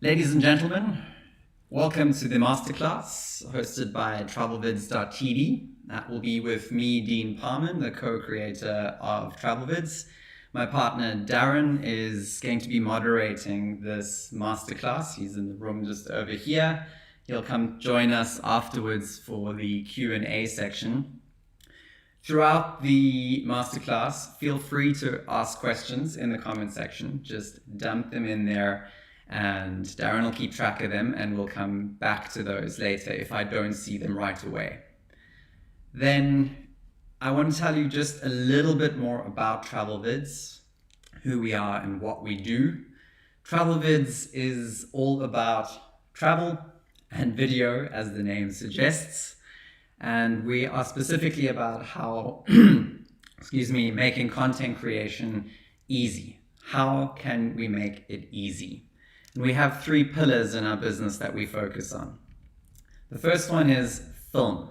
Ladies and gentlemen, welcome to the Masterclass hosted by Travelvids.tv. That will be with me, Dean Parman, the co-creator of Travelvids. My partner Darren is going to be moderating this Masterclass. He's in the room just over here. He'll come join us afterwards for the Q&A section. Throughout the Masterclass, feel free to ask questions in the comment section. Just dump them in there and Darren will keep track of them and we'll come back to those later if I don't see them right away. Then I want to tell you just a little bit more about Travelvids, who we are and what we do. Travelvids is all about travel and video, as the name suggests. And we are specifically about how, making content creation easy. How can we make it easy? And we have three pillars in our business that we focus on. The first one is film.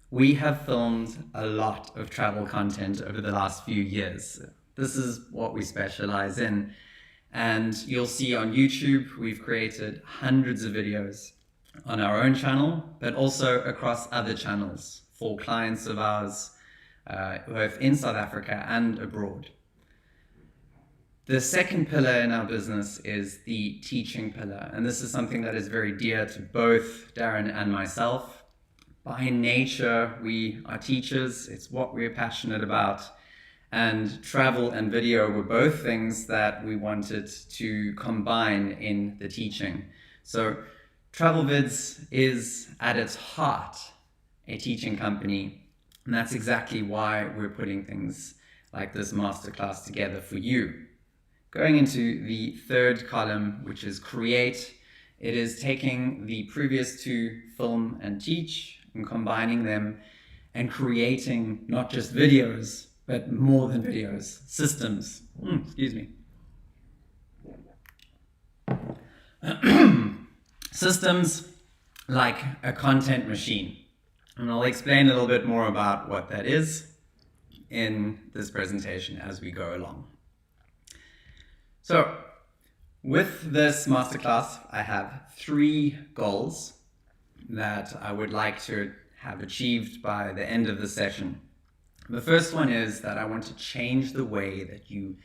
We have filmed a lot of travel content over the last few years. This is what we specialize in. And you'll see on YouTube, we've created hundreds of videos on our own channel, but also across other channels for clients of ours, both in South Africa and abroad. The second pillar in our business is the teaching pillar, and this is something that is very dear to both Darren and myself. By nature, we are teachers. It's what we're passionate about, and travel and video were both things that we wanted to combine in the teaching. So Travelvids is at its heart a teaching company, and that's exactly why we're putting things like this masterclass together for you. Going into the third column, which is create, it is taking the previous two, film and teach, and combining them and creating not just videos, but more than videos, systems. Systems like a content machine. And I'll explain a little bit more about what that is in this presentation as we go along. So with this masterclass, I have three goals that I would like to have achieved by the end of the session. The first one is that I want to change the way that you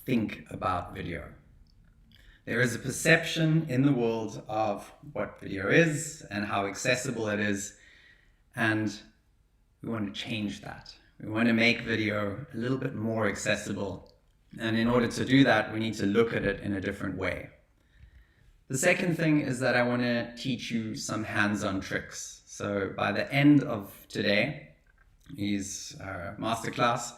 think about video. There is a perception in the world of what video is and how accessible it is, and we want to change that. We want to make video a little bit more accessible. And in order to do that, we need to look at it in a different way. The second thing is that I want to teach you some hands-on tricks. So by the end of today's masterclass,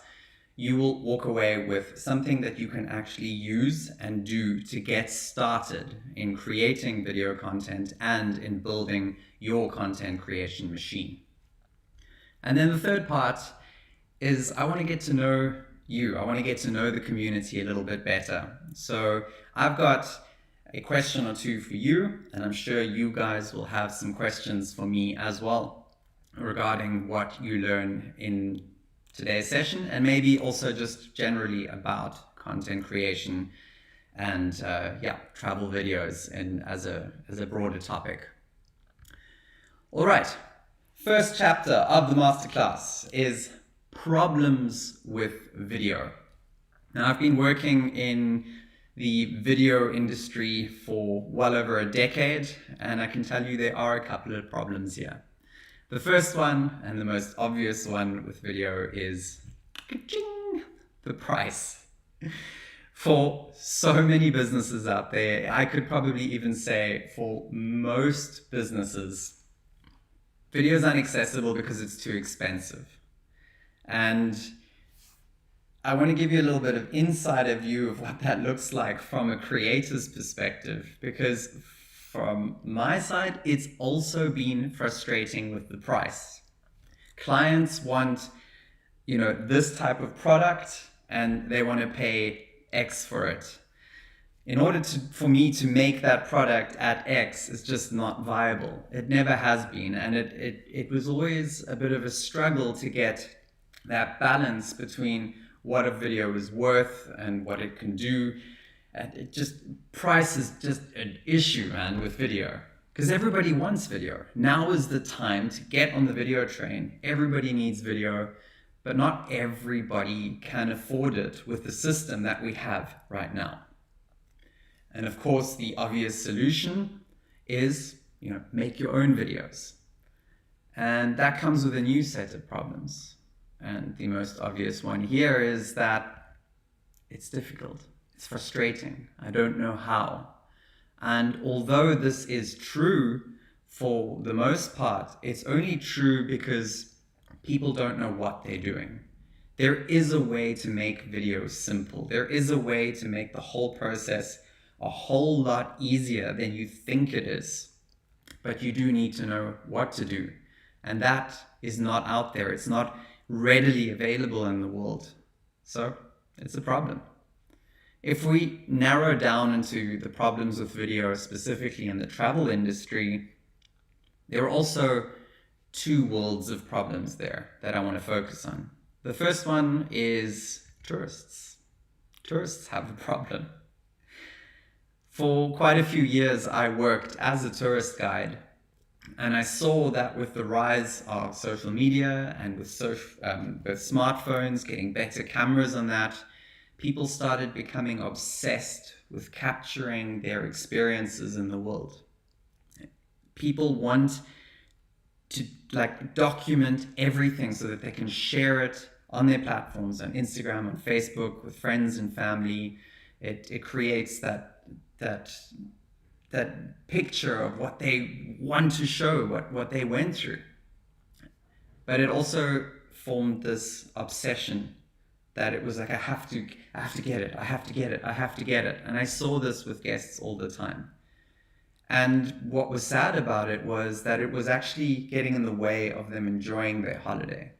you will walk away with something that you can actually use and do to get started in creating video content and in building your content creation machine. And then the third part is I want to get to know you. I want to get to know the community a little bit better. So I've got a question or two for you, and I'm sure you guys will have some questions for me as well regarding what you learn in today's session, and maybe also just generally about content creation and travel videos and as a broader topic. All right, first chapter of the masterclass is problems with video. Now, I've been working in the video industry for well over a decade, and I can tell you there are a couple of problems here. The first one, and the most obvious one with video, is the price. For so many businesses out there, I could probably even say for most businesses, video is inaccessible because it's too expensive. And I want to give you a little bit of insider view of what that looks like from a creator's perspective, because from my side, it's also been frustrating with the price. Clients want, this type of product and they want to pay X for it. In order for me to make that product at X, it's just not viable. It never has been. And it was always a bit of a struggle to get that balance between what a video is worth and what it can do And price is just an issue, man, with video. Because everybody wants video. Now is the time to get on the video train. Everybody needs video, but not everybody can afford it with the system that we have right now. And of course, the obvious solution is, make your own videos. And that comes with a new set of problems. And the most obvious one here is that it's difficult. It's frustrating. I don't know how. And although this is true for the most part, it's only true because people don't know what they're doing. There is a way to make videos simple. There is a way to make the whole process a whole lot easier than you think it is. But you do need to know what to do. And that is not out there. It's not readily available in the world. So it's a problem. If we narrow down into the problems with video, specifically in the travel industry, there are also two worlds of problems there that I want to focus on. The first one is tourists. Tourists have a problem. For quite a few years, I worked as a tourist guide, and I saw that with the rise of social media and with smartphones, getting better cameras on that, people started becoming obsessed with capturing their experiences in the world. People want to document everything so that they can share it on their platforms, on Instagram, on Facebook, with friends and family. It creates that picture of what they want to show, what they went through. But it also formed this obsession that it was like, I have to get it, I have to get it, I have to get it. And I saw this with guests all the time. And what was sad about it was that it was actually getting in the way of them enjoying their holiday,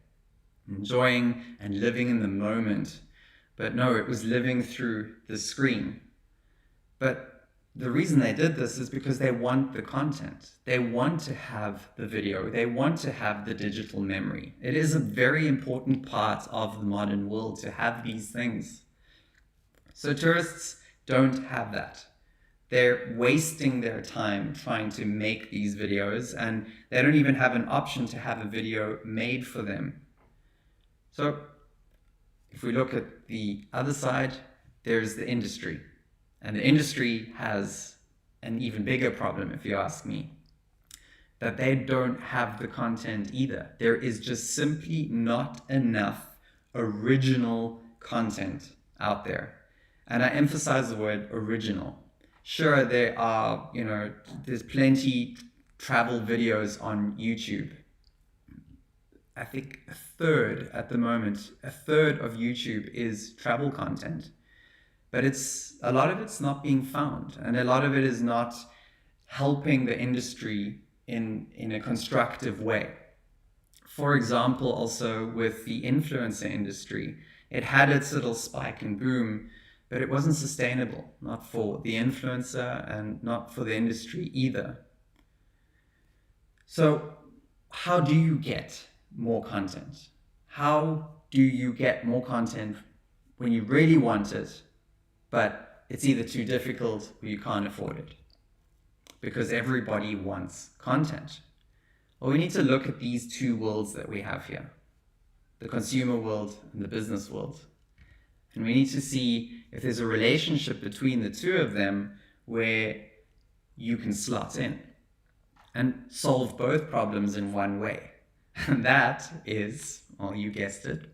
enjoying and living in the moment. But no, it was living through the screen. But the reason they did this is because they want the content. They want to have the video. They want to have the digital memory. It is a very important part of the modern world to have these things. So tourists don't have that. They're wasting their time trying to make these videos, and they don't even have an option to have a video made for them. So if we look at the other side, there's the industry. And the industry has an even bigger problem, if you ask me, that they don't have the content either. There is just simply not enough original content out there. And I emphasize the word original. Sure, there are, there's plenty travel videos on YouTube. I think a third of YouTube is travel content. But a lot of it's not being found, and a lot of it is not helping the industry in a constructive way. For example, also with the influencer industry, it had its little spike and boom, but it wasn't sustainable, not for the influencer and not for the industry either. So how do you get more content? How do you get more content when you really want it, but it's either too difficult or you can't afford it? Because everybody wants content. Well, we need to look at these two worlds that we have here, the consumer world and the business world. And we need to see if there's a relationship between the two of them where you can slot in and solve both problems in one way. And that is, well, you guessed it,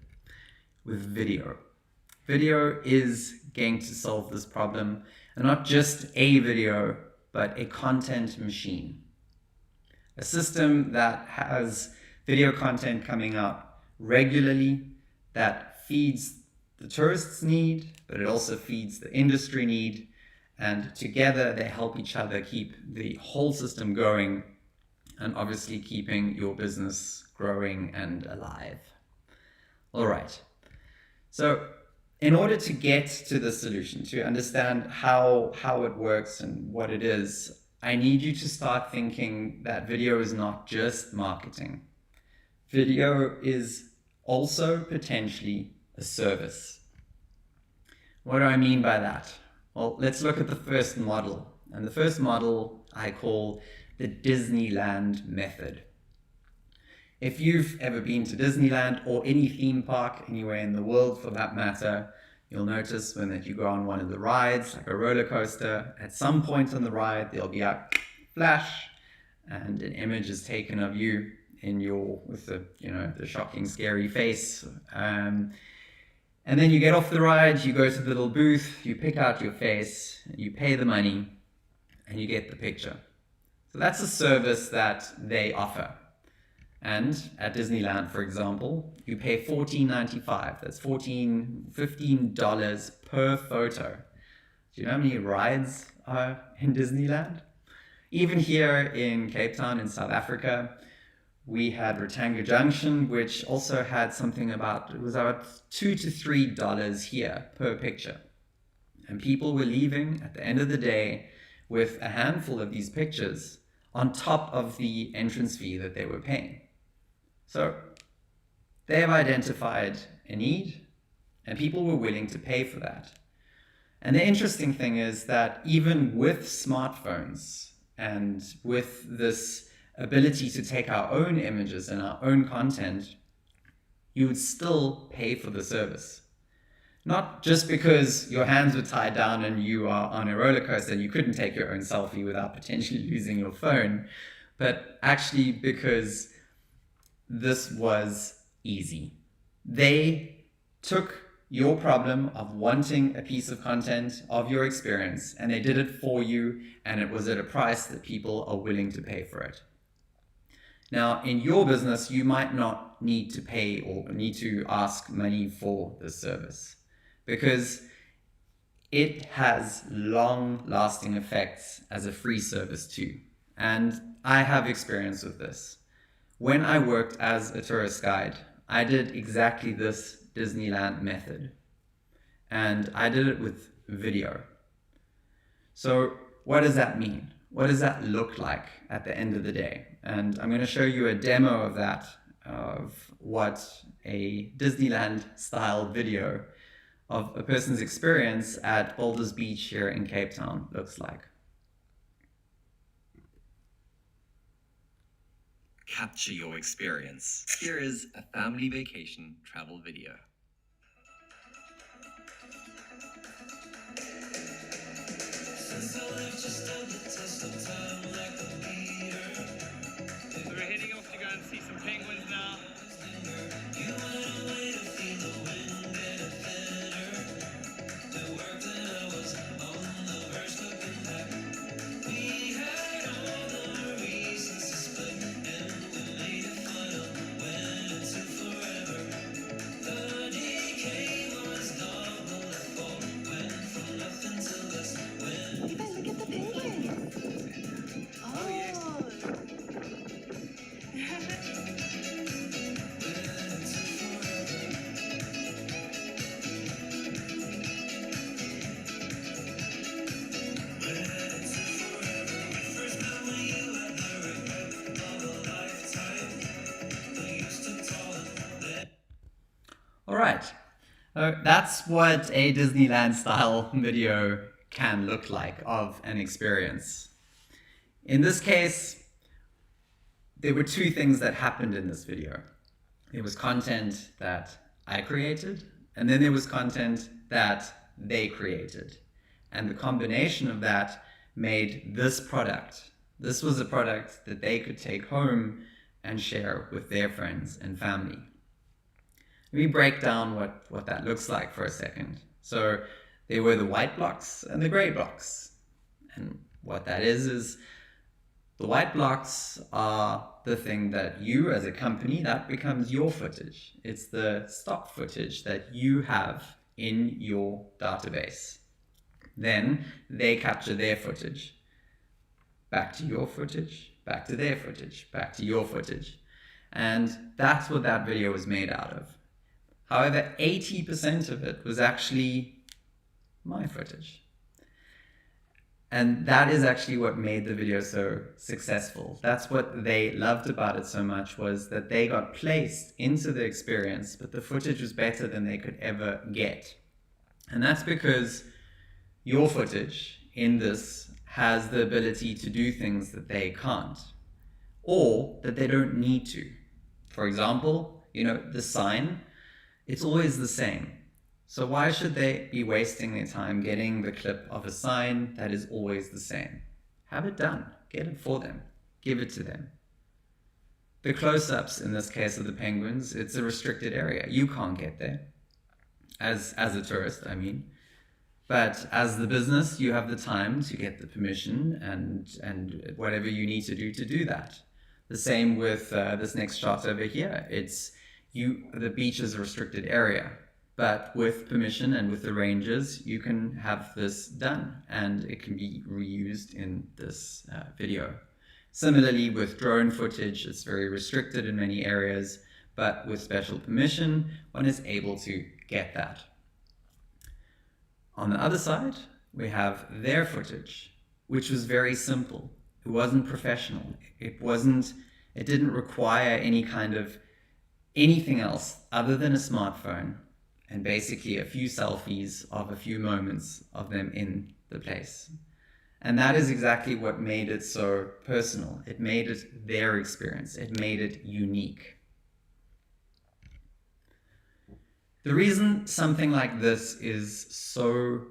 with video. Video is going to solve this problem, and not just a video, but a content machine. A system that has video content coming up regularly, that feeds the tourists' need, but it also feeds the industry need, and together they help each other keep the whole system going, and obviously keeping your business growing and alive. All right. So in order to get to the solution, to understand how it works and what it is, I need you to start thinking that video is not just marketing. Video is also potentially a service. What do I mean by that? Well, let's look at the first model. And the first model I call the Disneyland method. If you've ever been to Disneyland or any theme park anywhere in the world for that matter, you'll notice when that you go on one of the rides, like a roller coaster, at some point on the ride, there'll be a flash and an image is taken of you with the shocking, scary face. And then you get off the ride, you go to the little booth, you pick out your face, you pay the money, and you get the picture. So that's a service that they offer. And at Disneyland, for example, you pay $14.95. That's $15 per photo. Do you know how many rides are in Disneyland? Even here in Cape Town in South Africa, we had Ratanga Junction, which also had something about $2 to $3 here per picture. And people were leaving at the end of the day with a handful of these pictures on top of the entrance fee that they were paying. So they have identified a need, and people were willing to pay for that. And the interesting thing is that even with smartphones and with this ability to take our own images and our own content, you would still pay for the service. Not just because your hands were tied down and you are on a roller coaster and you couldn't take your own selfie without potentially losing your phone, but actually because this was easy. They took your problem of wanting a piece of content of your experience and they did it for you, and it was at a price that people are willing to pay for it. Now, in your business, you might not need to pay or need to ask money for this service because it has long-lasting effects as a free service too. And I have experience with this. When I worked as a tourist guide, I did exactly this Disneyland method. And I did it with video. So what does that mean? What does that look like at the end of the day? And I'm going to show you a demo of that, of what a Disneyland style video of a person's experience at Boulders Beach here in Cape Town looks like. Capture your experience. Here is a family vacation travel video. Since I left, just stood the test of time like a leader. So we're heading off to go and see some penguins now. You went away to feel the wind get thinner. The work that I was on the verge looking back. We had all the reasons to split, and we made it final. Went into forever. The decay was double the fall. Went from nothing to less. You guys look at the penguins. Oh, yes. All right, that's what a Disneyland style video can look like of an experience. In this case, there were two things that happened in this video. There was content that I created, and then there was content that they created. And the combination of that made this product. This was a product that they could take home and share with their friends and family. Let me break down what that looks like for a second. So there were the white blocks and the gray blocks. And what that is the white blocks are the thing that you as a company, that becomes your footage. It's the stock footage that you have in your database. Then they capture their footage. Back to your footage, back to their footage, back to your footage. And that's what that video was made out of. However, 80% of it was actually my footage. And that is actually what made the video so successful. That's what they loved about it so much, was that they got placed into the experience, but the footage was better than they could ever get. And that's because Your footage in this has the ability to do things that they can't, or that they don't need to. For example, the sign, it's always the same. So why should they be wasting their time getting the clip of a sign that is always the same? Have it done. Get it for them. Give it to them. The close-ups, in this case of the penguins, it's a restricted area. You can't get there. As a tourist, I mean. But as the business, you have the time to get the permission and whatever you need to do that. The same with this next shot over here. The beach is a restricted area, but with permission and with the rangers, you can have this done and it can be reused in this video. Similarly, with drone footage, it's very restricted in many areas, but with special permission, one is able to get that. On the other side, we have their footage, which was very simple. It wasn't professional. It didn't require any kind of anything else other than a smartphone and basically a few selfies of a few moments of them in the place. And that is exactly what made it so personal. It made it their experience. It made it unique. The reason something like this is so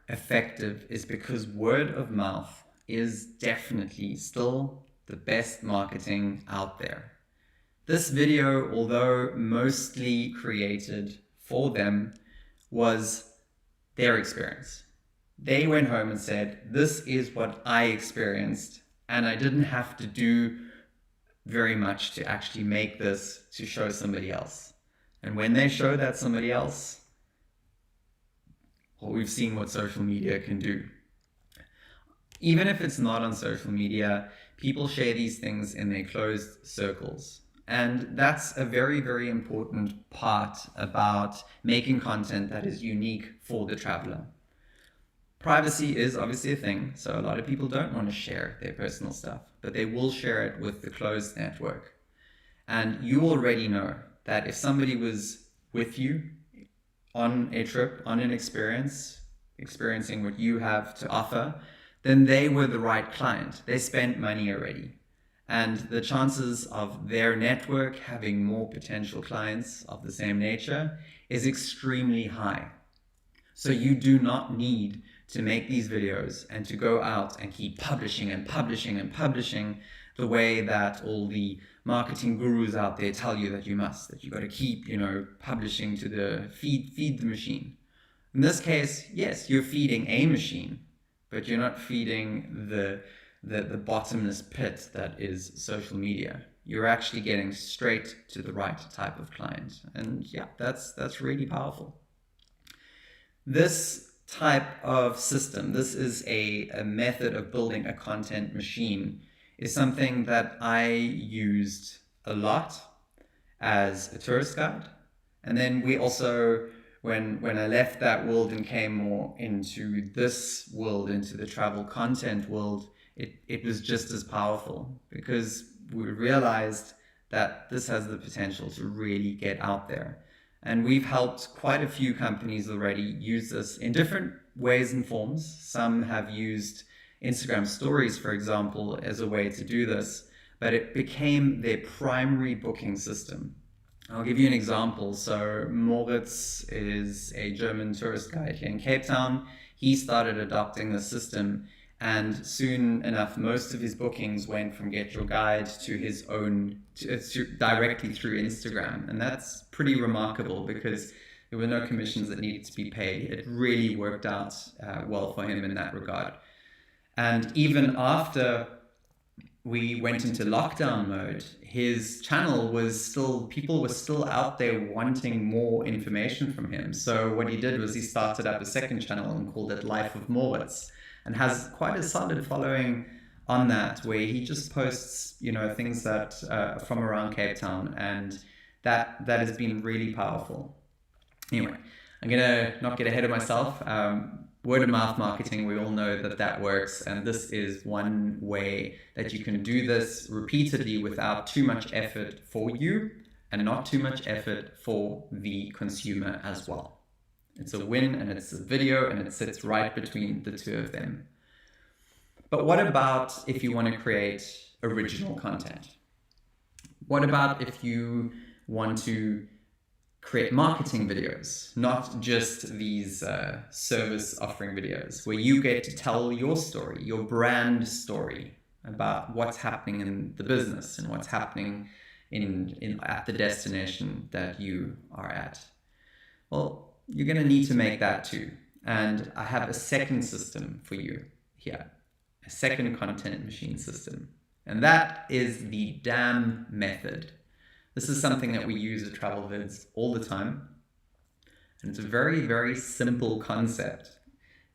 effective is because word of mouth is definitely still the best marketing out there. This video, although mostly created for them, was their experience. They went home and said, this is what I experienced, and I didn't have to do very much to actually make this to show somebody else. And when they show that somebody else, well, we've seen what social media can do. Even if it's not on social media, people share these things in their closed circles. And that's a very, very important part about making content that is unique for the traveler. Privacy is obviously a thing, so a lot of people don't want to share their personal stuff, but they will share it with the closed network. And you already know that if somebody was with you on a trip, on an experience, experiencing what you have to offer, then they were the right client. They spent money already. And the chances of their network having more potential clients of the same nature is extremely high. So you do not need to make these videos and to go out and keep publishing and publishing and publishing the way that all the marketing gurus out there tell you that you must, that you got to keep, publishing to the feed the machine. In this case, yes, you're feeding a machine, but you're not feeding the bottomless pit that is social media. You're actually getting straight to the right type of client. And yeah, that's really powerful. This type of system, this is a method of building a content machine, is something that I used a lot as a tourist guide. And then we also, when I left that world and came more into this world, into the travel content world, it was just as powerful because we realized that this has the potential to really get out there. And we've helped quite a few companies already use this in different ways and forms. Some have used Instagram stories, for example, as a way to do this, but it became their primary booking system. I'll give you an example. So Moritz is a German tourist guide here in Cape Town. He started adopting the system, and soon enough, most of his bookings went from Get Your Guide to his own, directly through Instagram. And that's pretty remarkable because there were no commissions that needed to be paid. It really worked out well for him in that regard. And even after we went into lockdown mode, his channel was still, people were still out there wanting more information from him. So what he did was he started up a second channel and called it Life of Moritz, and has quite a solid following on that, where he just posts, things that from around Cape Town, and that has been really powerful. Anyway, I'm gonna not get ahead of myself. Word of mouth marketing, we all know that works, and this is one way that you can do this repeatedly without too much effort for you and not too much effort for the consumer as well. It's a win, and it's a video, and it sits right between the two of them. But what about if you want to create original content? What about if you want to create marketing videos, not just these service offering videos, where you get to tell your story, your brand story about what's happening in the business and what's happening at the destination that you are at? Well, you're going to need to make that too. And I have a second system for you here, a second content machine system. And that is the DAM method. This is something that we use at Travelvids all the time. And it's a very, very simple concept.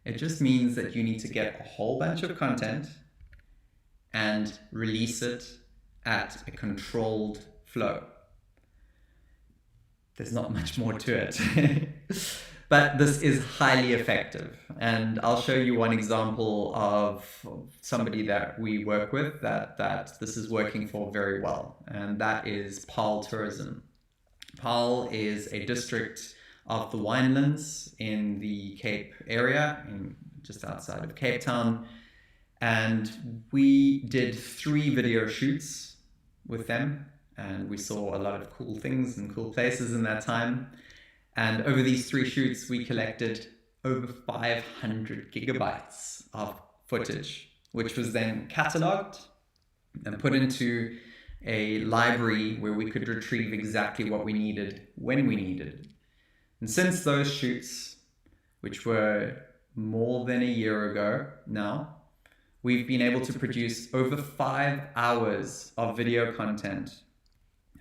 It just means that you need to get a whole bunch of content and release it at a controlled flow. There's not much more to it. But this is highly effective. And I'll show you one example of somebody that we work with that this is working for very well. And that is Paarl Tourism. Paarl is a district of the Winelands in the Cape area, just outside of Cape Town. And we did 3 video shoots with them. And we saw a lot of cool things and cool places in that time. And over these 3 shoots, we collected over 500 gigabytes of footage, which was then cataloged and put into a library where we could retrieve exactly what we needed when we needed it. And since those shoots, which were more than a year ago now, we've been able to produce over 5 hours of video content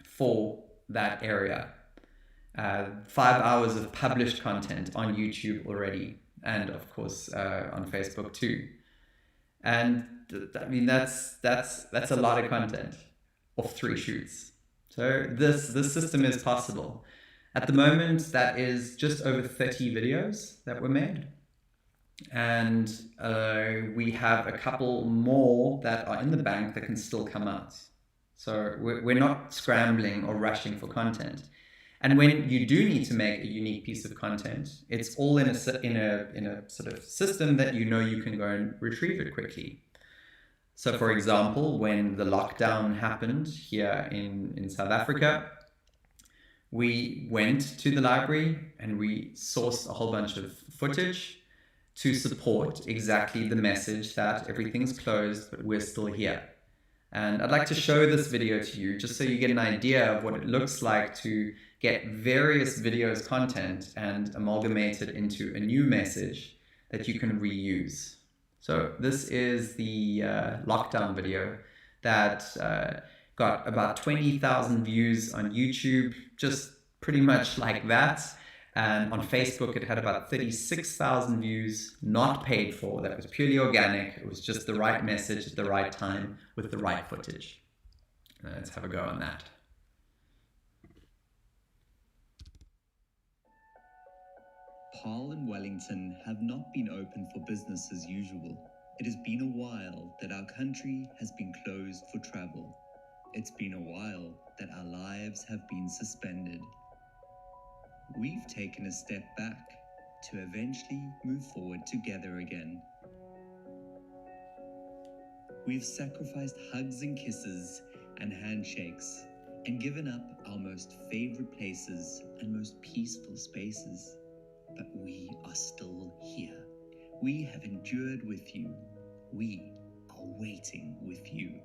for that area. 5 hours of published content on YouTube already, and of course on Facebook too. And I mean that's a lot of content of 3 shoots. So this system is possible. At the moment, that is just over 30 videos that were made, and we have a couple more that are in the bank that can still come out. So we're not scrambling or rushing for content. And when you do need to make a unique piece of content, it's all in a sort of system that you know you can go and retrieve it quickly. So for example, when the lockdown happened here in South Africa, we went to the library and we sourced a whole bunch of footage to support exactly the message that everything's closed, but we're still here. And I'd like to show this video to you just so you get an idea of what it looks like to get various videos content and amalgamate it into a new message that you can reuse. So this is the lockdown video that got about 20,000 views on YouTube, just pretty much like that. And on Facebook, it had about 36,000 views, not paid for. That was purely organic. It was just the right message at the right time with the right footage. Let's have a go on that. Paarl and Wellington have not been open for business as usual. It has been a while that our country has been closed for travel. It's been a while that our lives have been suspended. We've taken a step back to eventually move forward together again. We've sacrificed hugs and kisses and handshakes and given up our most favorite places and most peaceful spaces. But we are still here. We have endured with you. We are waiting with you.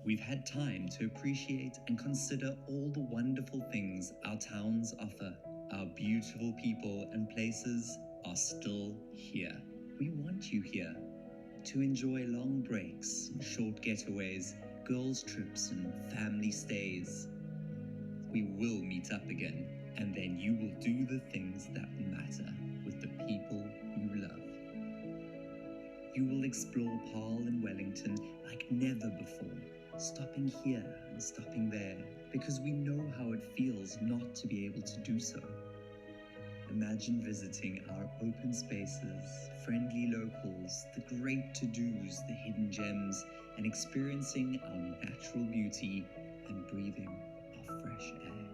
We've had time to appreciate and consider all the wonderful things our towns offer. Our beautiful people and places are still here. We want you here to enjoy long breaks, short getaways, girls' trips and family stays. We will meet up again, and then you will do the things that matter with the people you love. You will explore Paarl and Wellington like never before, stopping here and stopping there, because we know how it feels not to be able to do so. Imagine visiting our open spaces, friendly locals, the great to-dos, the hidden gems, and experiencing our natural beauty and breathing our fresh air.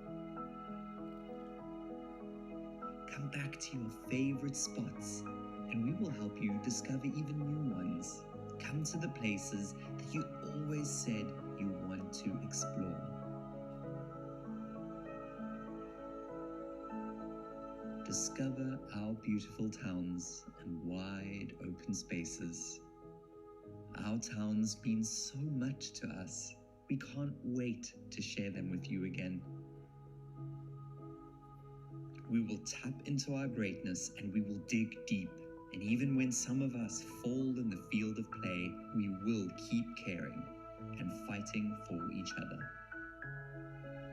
Come back to your favorite spots, and we will help you discover even new ones. Come to the places that you always said you want to explore. Discover our beautiful towns and wide open spaces. Our towns mean so much to us. We can't wait to share them with you again. We will tap into our greatness and we will dig deep. And even when some of us fall in the field of play, we will keep caring and fighting for each other.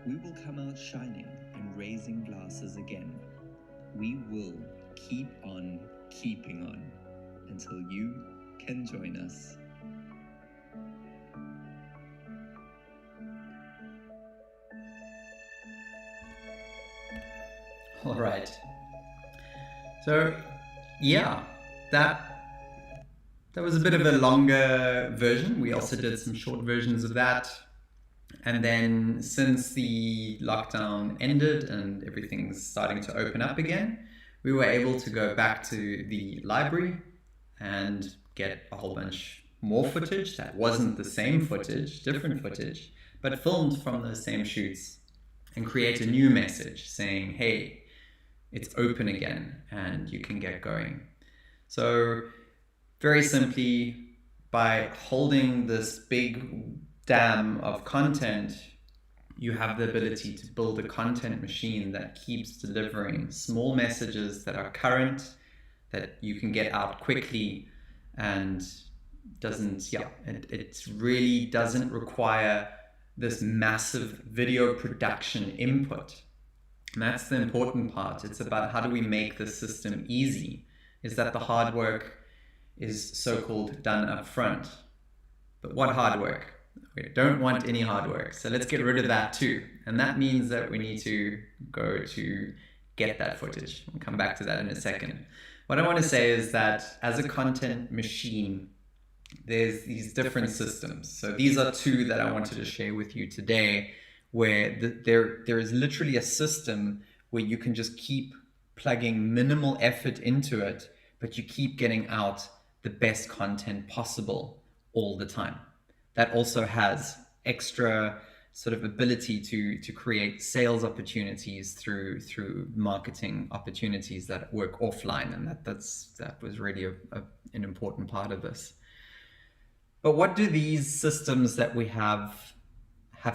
We will come out shining and raising glasses again. We will keep on keeping on until you can join us. All right. So, yeah, that was a bit of a longer version. We also did some short versions of that. And then since the lockdown ended and everything's starting to open up again, we were able to go back to the library and get a whole bunch more footage that wasn't the same footage, different footage, but filmed from those same shoots, and create a new message saying, hey, it's open again and you can get going. So very simply, by holding this big dam of content, you have the ability to build a content machine that keeps delivering small messages that are current, that you can get out quickly, and it really doesn't require this massive video production input. And that's the important part. It's about how do we make the system easy, is that the hard work is so-called done up front. But what hard work? We don't want any hard work. So let's get rid of that too. And that means that we need to go to get that footage. We'll come back to that in a second. What I want to say is that as a content machine, there's these different systems. So these are two that I wanted to share with you today, where there is literally a system where you can just keep plugging minimal effort into it, but you keep getting out the best content possible all the time. That also has extra sort of ability to create sales opportunities through marketing opportunities that work offline, and that was really an important part of this. But what do these systems that we have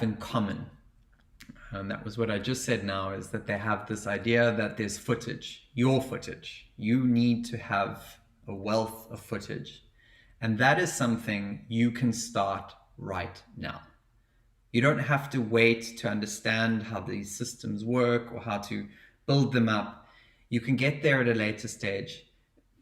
in common? And that was what I just said now, is that they have this idea that there's footage, your footage. You need to have a wealth of footage. And that is something you can start right now. You don't have to wait to understand how these systems work or how to build them up. You can get there at a later stage,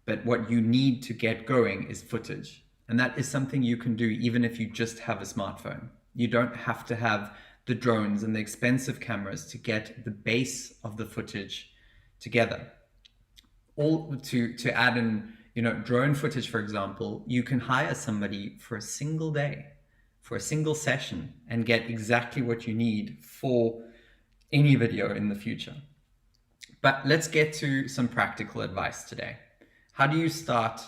but what you need to get going is footage. And that is something you can do even if you just have a smartphone. You don't have to have the drones and the expensive cameras to get the base of the footage together. All to add in, drone footage, for example, you can hire somebody for a single day, for a single session, and get exactly what you need for any video in the future. But let's get to some practical advice today. How do you start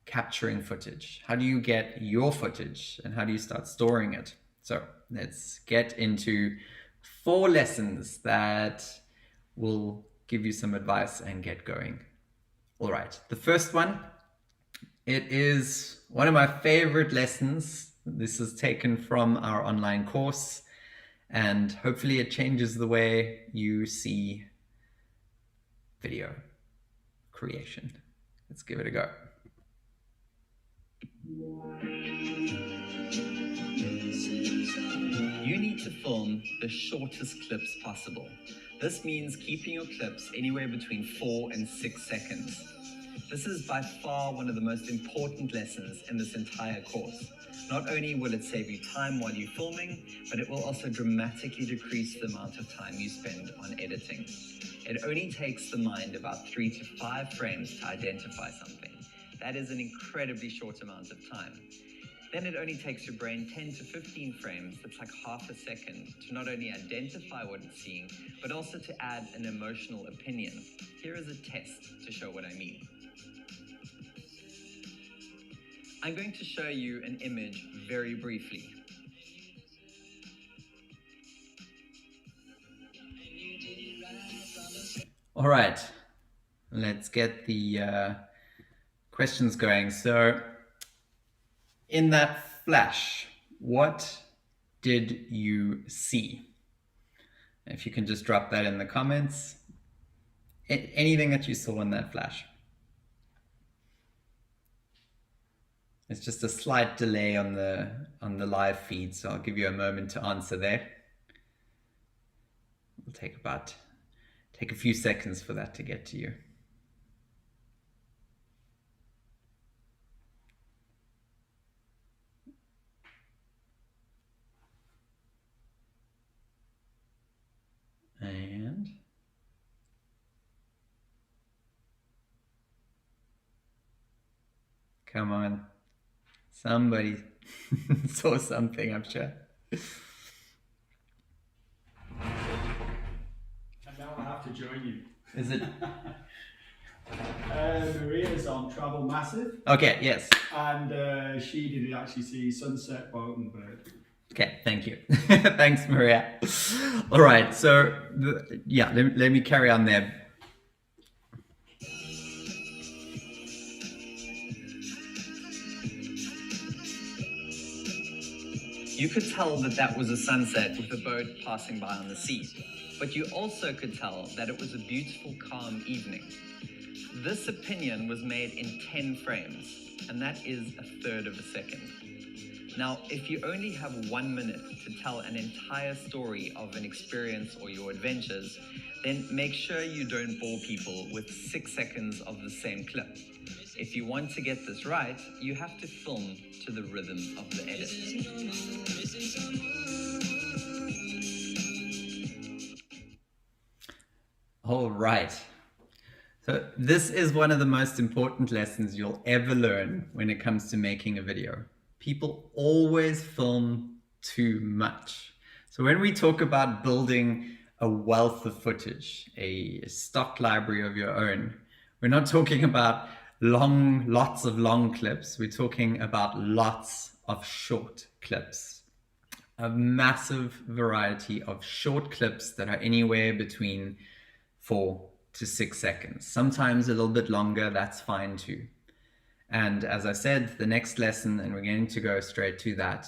capturing footage? How do you get your footage, and how do you start storing it? So let's get into 4 lessons that will give you some advice and get going. All right, the first one, it is one of my favorite lessons. This is taken from our online course, and hopefully it changes the way you see video creation. Let's give it a go. You need to film the shortest clips possible. This means keeping your clips anywhere between 4 and 6 seconds. This is by far one of the most important lessons in this entire course. Not only will it save you time while you're filming, but it will also dramatically decrease the amount of time you spend on editing. It only takes the mind about 3 to 5 frames to identify something. That is an incredibly short amount of time. Then it only takes your brain 10 to 15 frames, that's like half a second, to not only identify what it's seeing, but also to add an emotional opinion. Here is a test to show what I mean. I'm going to show you an image very briefly. All right, let's get the questions going. So, in that flash, what did you see? If you can just drop that in the comments. Anything that you saw in that flash. It's just a slight delay on the live feed, so I'll give you a moment to answer there. It'll take a few seconds for that to get to you. And come on, somebody saw something, I'm sure. And now I have to join you. Is it? Maria's on Travel Massive, Okay, yes. and she did actually see sunset, boat and bird. Okay, thank you. Thanks, Maria. All right, so yeah, let me carry on there. You could tell that that was a sunset with a boat passing by on the sea, but you also could tell that it was a beautiful, calm evening. This opinion was made in 10 frames, and that is a third of a second. Now, if you only have 1 minute to tell an entire story of an experience or your adventures, then make sure you don't bore people with 6 seconds of the same clip. If you want to get this right, you have to film to the rhythm of the edit. All right. So this is one of the most important lessons you'll ever learn when it comes to making a video. People always film too much. So when we talk about building a wealth of footage, a stock library of your own, we're not talking about lots of long clips. We're talking about lots of short clips. A massive variety of short clips that are anywhere between 4 to 6 seconds. Sometimes a little bit longer, that's fine too. And as I said, the next lesson, and we're going to go straight to that,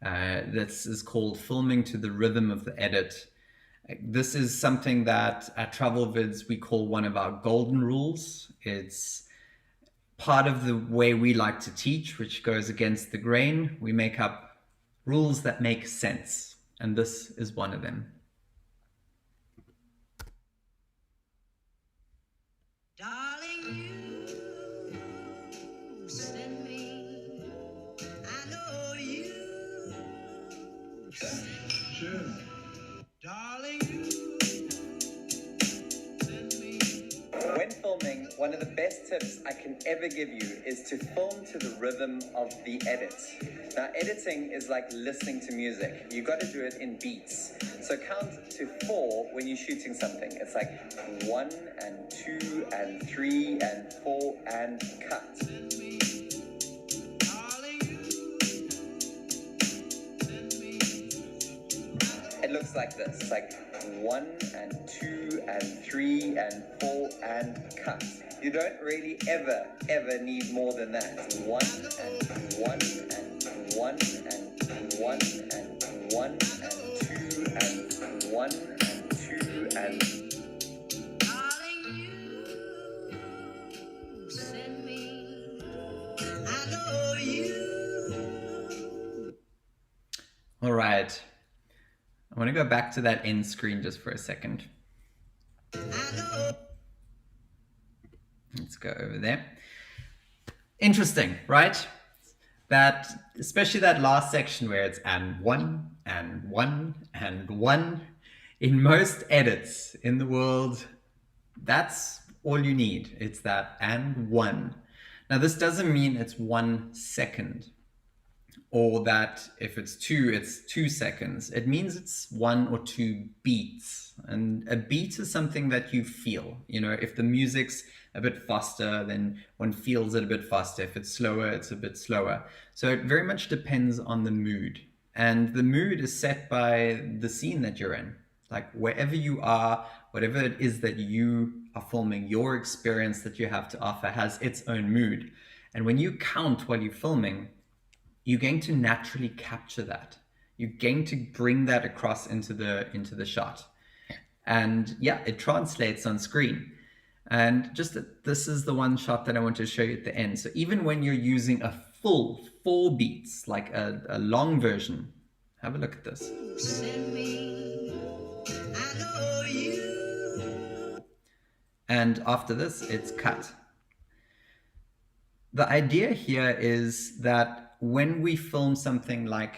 this is called filming to the rhythm of the edit. This is something that at Travelvids we call one of our golden rules. It's part of the way we like to teach, which goes against the grain. We make up rules that make sense, and this is one of them. Darling, you send me. I know you. Sure. Darling, you send me. When filming, one of the best tips I can ever give you is to film to the rhythm of the edit. Now, editing is like listening to music. You got to do it in beats. So count to 4 when you're shooting something. It's like 1 and 2 and 3 and 4 and cut. It looks like this. It's like 1 and 2 and 3 and 4 and cut. You don't really ever need more than that. 1 and 1 and 1 and 1 and 1 and 2 and 1 and 2 and... Darling, you send me. I know you. All right. I want to go back to that end screen just for a second. Let's go over there. Interesting, right? That, especially that last section where it's and 1 and 1 and 1. In most edits in the world, that's all you need. It's that and 1. Now, this doesn't mean it's 1 second. or that if it's 2, it's 2 seconds. It means it's 1 or 2 beats. And a beat is something that you feel. You know, if the music's a bit faster, then one feels it a bit faster. If it's slower, it's a bit slower. So it very much depends on the mood. And the mood is set by the scene that you're in. Like wherever you are, whatever it is that you are filming, your experience that you have to offer has its own mood. And when you count while you're filming, you're going to naturally capture that. You're going to bring that across into the shot. And yeah, it translates on screen. And this is the one shot that I want to show you at the end. So even when you're using a full 4 beats, like a long version, have a look at this. And after this, it's cut. The idea here is that when we film something like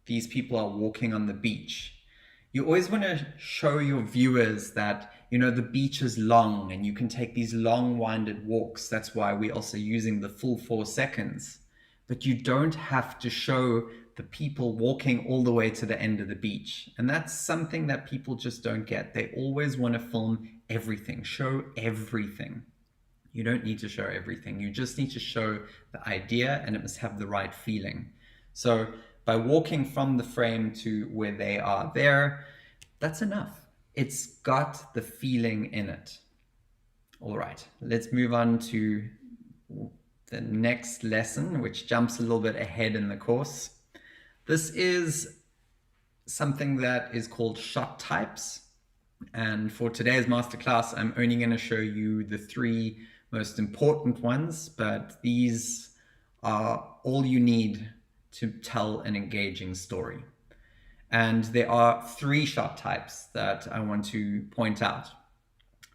these people are walking on the beach, you always want to show your viewers that, you know, the beach is long and you can take these long winded walks. That's why we're also using the full 4 seconds. But you don't have to show the people walking all the way to the end of the beach. And that's something that people just don't get. They always want to film everything, show everything. You don't need to show everything. You just need to show the idea, and it must have the right feeling. So by walking from the frame to where they are there, that's enough. It's got the feeling in it. All right, let's move on to the next lesson, which jumps a little bit ahead in the course. This is something that is called shot types. And for today's masterclass, I'm only going to show you the 3 most important ones, but these are all you need to tell an engaging story. And there are 3 shot types that I want to point out.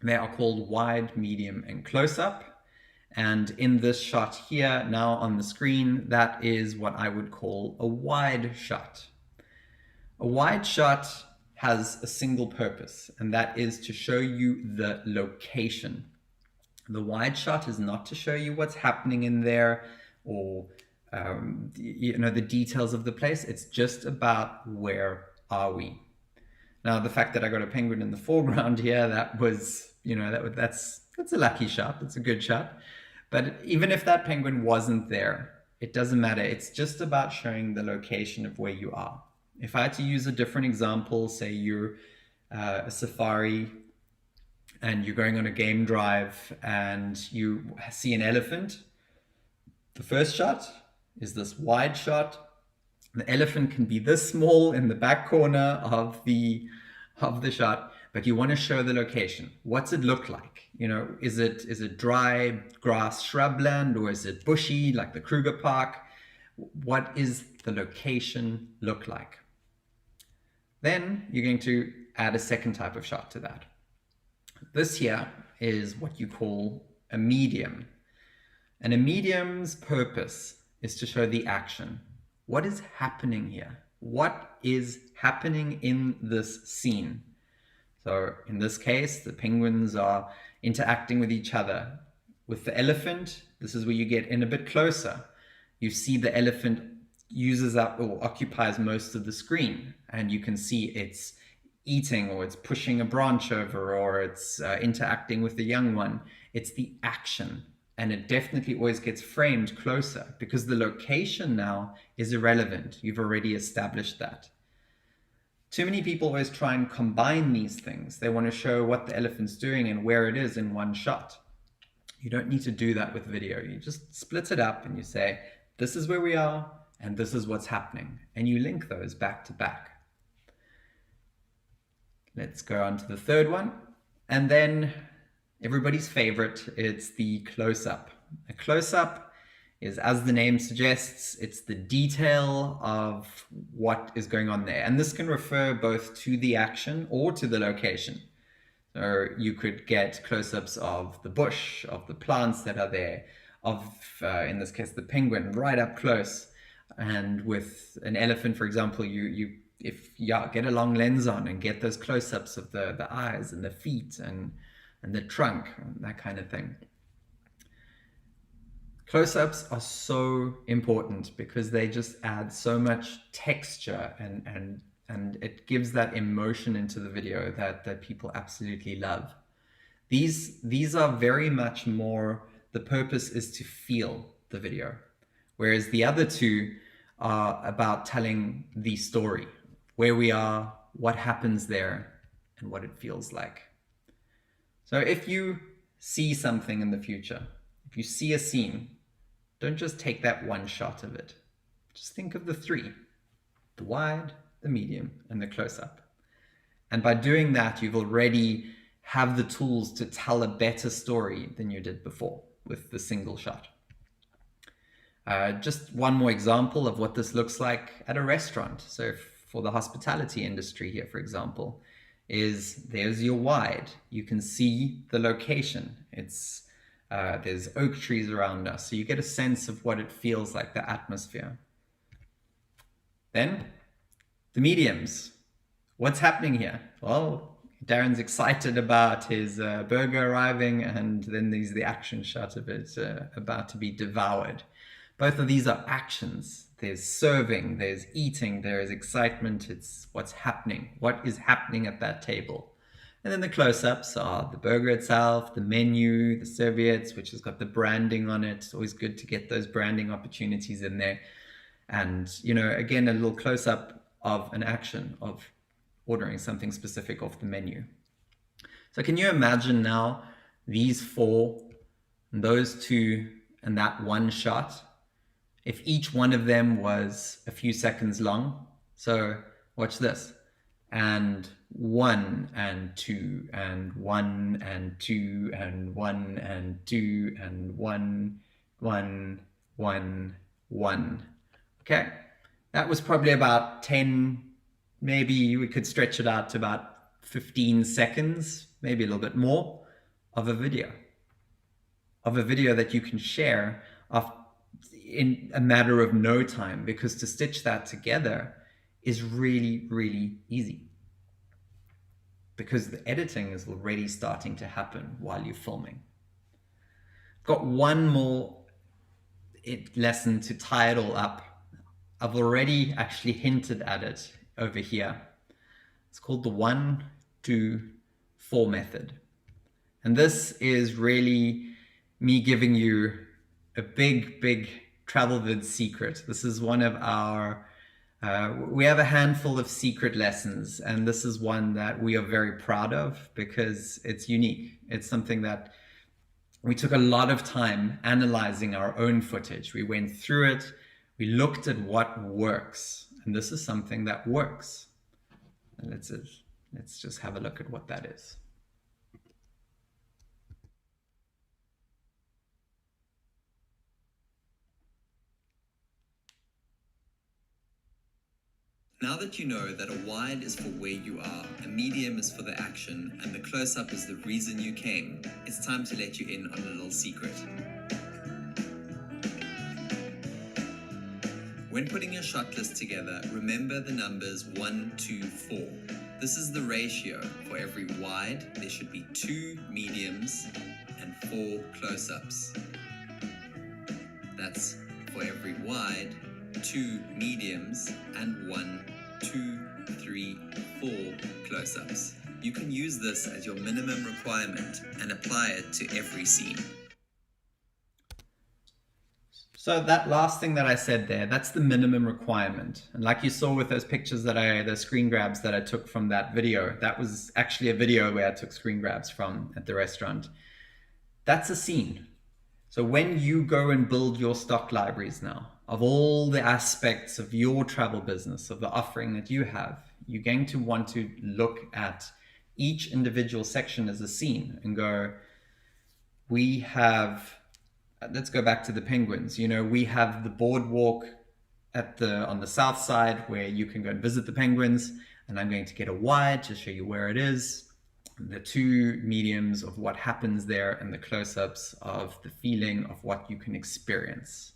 They are called wide, medium, and close-up. And in this shot here, now on the screen, that is what I would call a wide shot. A wide shot has a single purpose, and that is to show you the location. The wide shot is not to show you what's happening in there or the details of the place. It's just about where are we. Now, the fact that I got a penguin in the foreground here, that was, that's a lucky shot. It's a good shot. But even if that penguin wasn't there, it doesn't matter. It's just about showing the location of where you are. If I had to use a different example, say you're a safari and you're going on a game drive and you see an elephant, the first shot is this wide shot. The elephant can be this small in the back corner of the shot, but you want to show the location. What's it look like? Is it dry grass shrubland, or is it bushy like the Kruger Park? What is the location look like? Then you're going to add a second type of shot to that. This here is what you call a medium. And a medium's purpose is to show the action. What is happening here? What is happening in this scene? So in this case, the penguins are interacting with each other. With the elephant, this is where you get in a bit closer. You see the elephant uses up or occupies most of the screen, and you can see it's eating, or it's pushing a branch over, or it's interacting with the young one. It's the action, and it definitely always gets framed closer because the location now is irrelevant. You've already established that. Too many people always try and combine these things. They want to show what the elephant's doing and where it is in one shot. You don't need to do that with video. You just split it up and you say, this is where we are and this is what's happening. And you link those back to back. Let's go on to the third one. And then everybody's favorite, it's the close-up. A close-up is, as the name suggests, it's the detail of what is going on there. And this can refer both to the action or to the location. So you could get close-ups of the bush, of the plants that are there, of, in this case, the penguin right up close. And with an elephant, for example, you get a long lens on and get those close-ups of the eyes and the feet and the trunk, and that kind of thing. Close-ups are so important because they just add so much texture and it gives that emotion into the video that people absolutely love. These are very much more, the purpose is to feel the video, whereas the other two are about telling the story, where we are, what happens there, and what it feels like. So if you see something in the future, if you see a scene, don't just take that one shot of it. Just think of the three: the wide, the medium, and the close-up. And by doing that, you've already have the tools to tell a better story than you did before with the single shot. Just one more example of what this looks like at a restaurant. So for the hospitality industry here, for example, there's your wide. You can see the location. There's oak trees around us, so you get a sense of what it feels like, the atmosphere. Then the mediums. What's happening here? Well, Darren's excited about his burger arriving, and then there's the action shot of it about to be devoured. Both of these are actions. There's serving, there's eating, there is excitement. It's what's happening. What is happening at that table? And then the close-ups are the burger itself, the menu, the serviettes, which has got the branding on it. It's always good to get those branding opportunities in there. And, again, a little close-up of an action of ordering something specific off the menu. So can you imagine now these four, those two, and that one shot, if each one of them was a few seconds long? So watch this. And 1 and 2 and 1 and 2 and 1 and 2 and 1, 1, 1, 1. Okay, that was probably about 10, maybe we could stretch it out to about 15 seconds, maybe a little bit more, of a video that you can share in a matter of no time, because to stitch that together is really, really easy, because the editing is already starting to happen while you're filming. Got one more lesson to tie it all up. I've already actually hinted at it over here. It's called the 1, 2, 4 method. And this is really me giving you a big Travelvids secret. This is one of our, we have a handful of secret lessons, and this is one that we are very proud of because it's unique. It's something that we took a lot of time analyzing our own footage. We went through it, we looked at what works, and this is something that works. And let's just have a look at what that is. Now that you know that a wide is for where you are, a medium is for the action, and the close-up is the reason you came, it's time to let you in on a little secret. When putting your shot list together, remember the numbers 1, 2, 4. This is the ratio. For every wide, there should be 2 mediums and 4 close-ups. That's for every wide, 2 mediums and 1, 2, 3, 4 close-ups. You can use this as your minimum requirement and apply it to every scene. So that last thing that I said there, that's the minimum requirement. And like you saw with those pictures the screen grabs that I took from that video, that was actually a video where I took screen grabs from at the restaurant. That's a scene. So when you go and build your stock libraries now, of all the aspects of your travel business, of the offering that you have, you're going to want to look at each individual section as a scene and go, we have, let's go back to the penguins. We have the boardwalk on the south side where you can go and visit the penguins, and I'm going to get a wide to show you where it is, the 2 mediums of what happens there, and the close-ups of the feeling of what you can experience.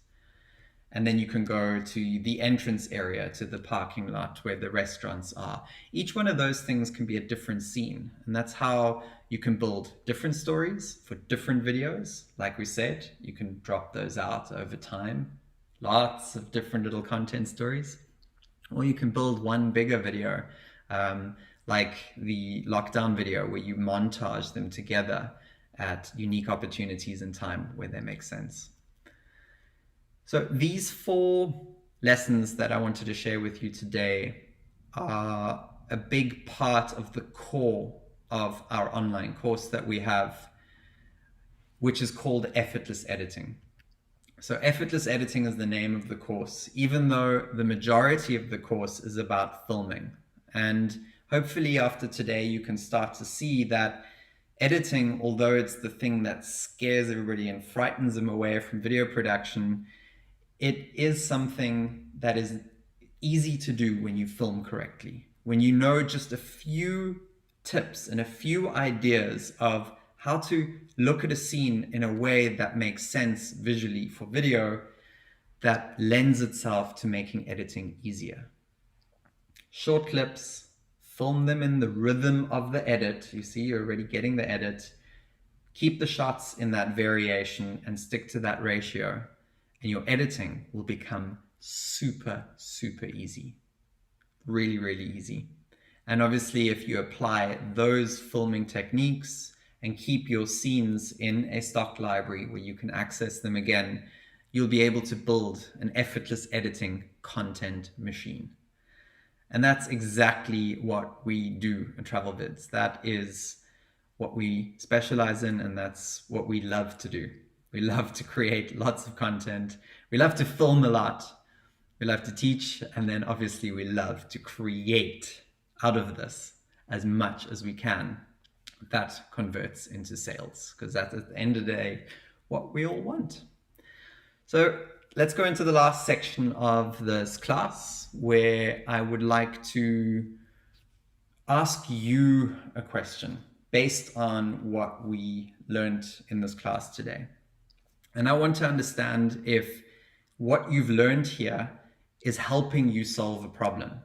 And then you can go to the entrance area, to the parking lot where the restaurants are. Each one of those things can be a different scene. And that's how you can build different stories for different videos. Like we said, you can drop those out over time. Lots of different little content stories. Or you can build one bigger video, like the lockdown video, where you montage them together at unique opportunities in time where they make sense. So these 4 lessons that I wanted to share with you today are a big part of the core of our online course that we have, which is called Effortless Editing. So Effortless Editing is the name of the course, even though the majority of the course is about filming. And hopefully after today, you can start to see that editing, although it's the thing that scares everybody and frightens them away from video production, it is something that is easy to do when you film correctly. When you know just a few tips and a few ideas of how to look at a scene in a way that makes sense visually for video, that lends itself to making editing easier. Short clips, film them in the rhythm of the edit. You see, you're already getting the edit. Keep the shots in that variation and stick to that ratio, and your editing will become super, super easy. Really, really easy. And obviously, if you apply those filming techniques and keep your scenes in a stock library where you can access them again, you'll be able to build an effortless editing content machine. And that's exactly what we do at Travelvids. That is what we specialize in, and that's what we love to do. We love to create lots of content. We love to film a lot. We love to teach. And then obviously we love to create out of this as much as we can. That converts into sales, because that's at the end of the day what we all want. So let's go into the last section of this class, where I would like to ask you a question based on what we learned in this class today. And I want to understand if what you've learned here is helping you solve a problem.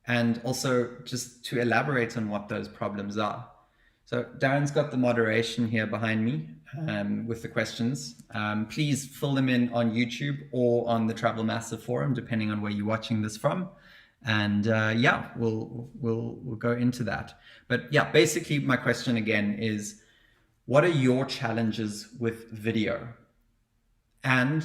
And also just to elaborate on what those problems are. So Darren's got the moderation here behind me with the questions. Please fill them in on YouTube or on the Travel Massive forum, depending on where you're watching this from. And yeah, we'll go into that. But yeah, basically my question again is, what are your challenges with video? And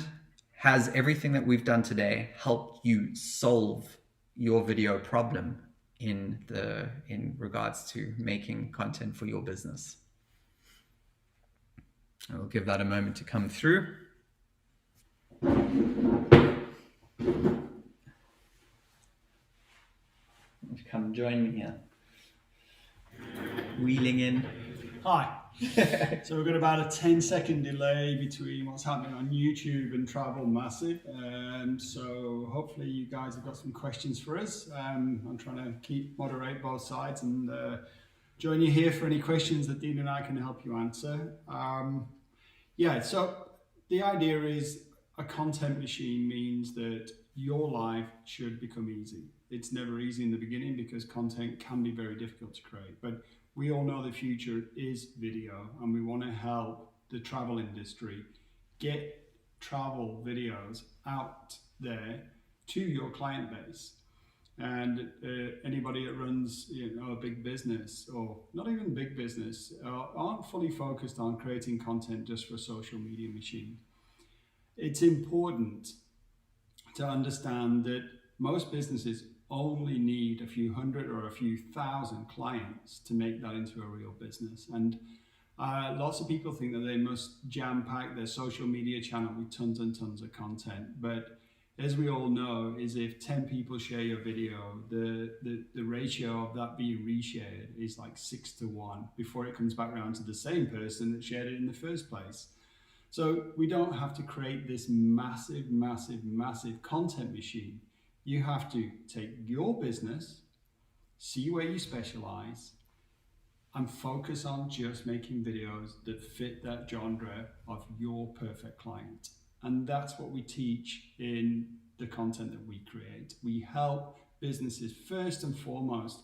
has everything that we've done today helped you solve your video problem in regards to making content for your business? I'll give that a moment to come through. Come join me here. Wheeling in. Hi. So we've got about a 10-second delay between what's happening on YouTube and Travel Massive. So hopefully you guys have got some questions for us. I'm trying to moderate both sides and join you here for any questions that Dean and I can help you answer. Yeah, so the idea is a content machine means that your life should become easy. It's never easy in the beginning because content can be very difficult to create, but we all know the future is video, and we want to help the travel industry get travel videos out there to your client base. And anybody that runs a big business, or not even big business, aren't fully focused on creating content just for a social media machine. It's important to understand that most businesses only need a few hundred or a few thousand clients to make that into a real business. And lots of people think that they must jam pack their social media channel with tons and tons of content. But as we all know, is if 10 people share your video, the ratio of that being reshared is like 6-to-1 before it comes back around to the same person that shared it in the first place. So we don't have to create this massive, massive, massive content machine. You have to take your business, see where you specialize, and focus on just making videos that fit that genre of your perfect client. And that's what we teach in the content that we create. We help businesses first and foremost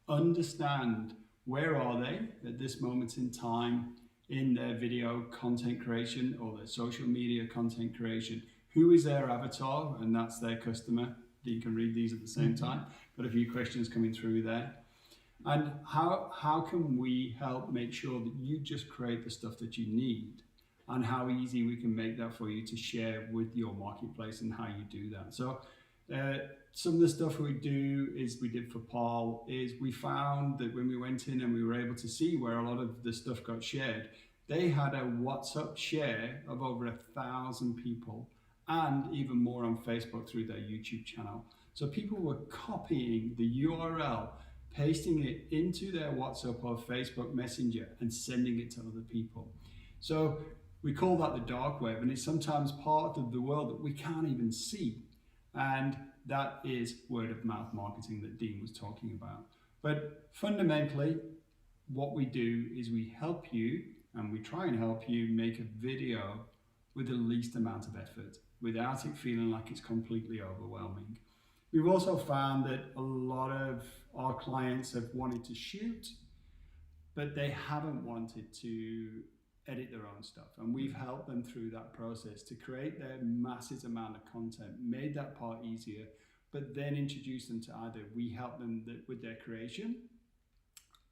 understand where are they at this moment in time in their video content creation or their social media content creation. Who is their avatar? And that's their customer. You can read these at the same time. Got a few questions coming through there. And how can we help make sure that you just create the stuff that you need, and how easy we can make that for you to share with your marketplace and how you do that. So some of the stuff we did for Paul is we found that when we went in and we were able to see where a lot of the stuff got shared, they had a WhatsApp share of over 1,000 people, and even more on Facebook through their YouTube channel. So people were copying the URL, pasting it into their WhatsApp or Facebook Messenger and sending it to other people. So we call that the dark web, and it's sometimes part of the world that we can't even see. And that is word of mouth marketing that Dean was talking about. But fundamentally, what we do is we help you, and we try and help you make a video with the least amount of effort, without it feeling like it's completely overwhelming. We've also found that a lot of our clients have wanted to shoot, but they haven't wanted to edit their own stuff. And we've helped them through that process to create their massive amount of content, made that part easier, but then introduce them to either we help them with their creation,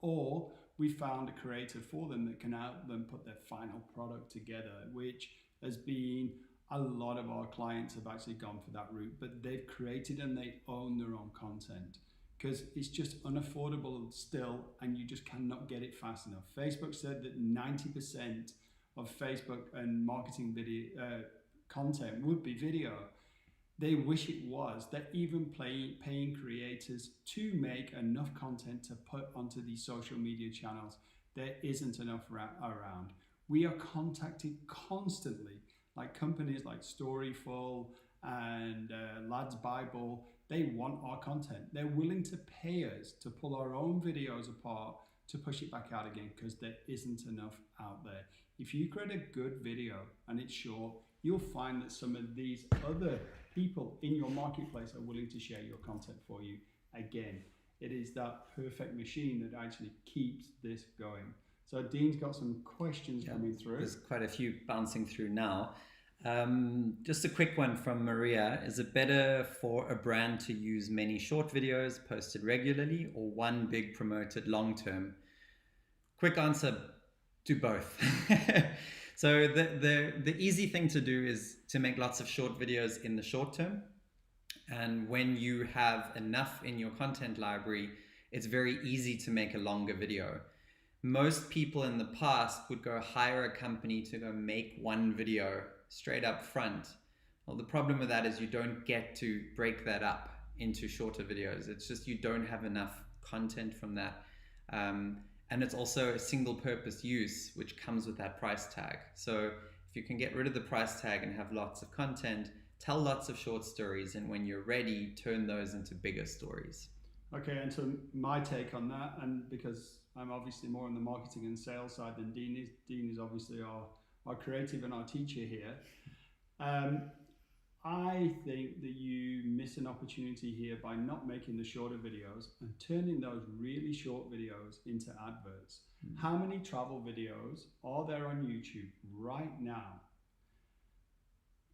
or we found a creator for them that can help them put their final product together, which has been a lot of our clients have actually gone for that route, but they've created and they own their own content, because it's just unaffordable still, and you just cannot get it fast enough. Facebook said that 90% of Facebook and marketing video content would be video. They wish it was. They're even paying creators to make enough content to put onto these social media channels. There isn't enough around. We are contacted constantly, like companies like Storyful and Lads Bible. They want our content. They're willing to pay us to pull our own videos apart to push it back out again, because there isn't enough out there. If you create a good video and it's short, you'll find that some of these other people in your marketplace are willing to share your content for you. Again, it is that perfect machine that actually keeps this going. So Dean's got some questions coming through. There's quite a few bouncing through now. Just a quick one from Maria. Is it better for a brand to use many short videos posted regularly, or one big promoted long term? Quick answer, do both. So the easy thing to do is to make lots of short videos in the short term. And when you have enough in your content library, it's very easy to make a longer video. Most people in the past would go hire a company to go make one video straight up front. Well, the problem with that is you don't get to break that up into shorter videos. It's just you don't have enough content from that. And it's also a single purpose use, which comes with that price tag. So if you can get rid of the price tag and have lots of content, tell lots of short stories, and when you're ready, turn those into bigger stories. Okay, and so my take on that, and because I'm obviously more on the marketing and sales side than Dean is. Dean is obviously our creative and our teacher here. I think that you miss an opportunity here by not making the shorter videos and turning those really short videos into adverts. How many travel videos are there on YouTube right now?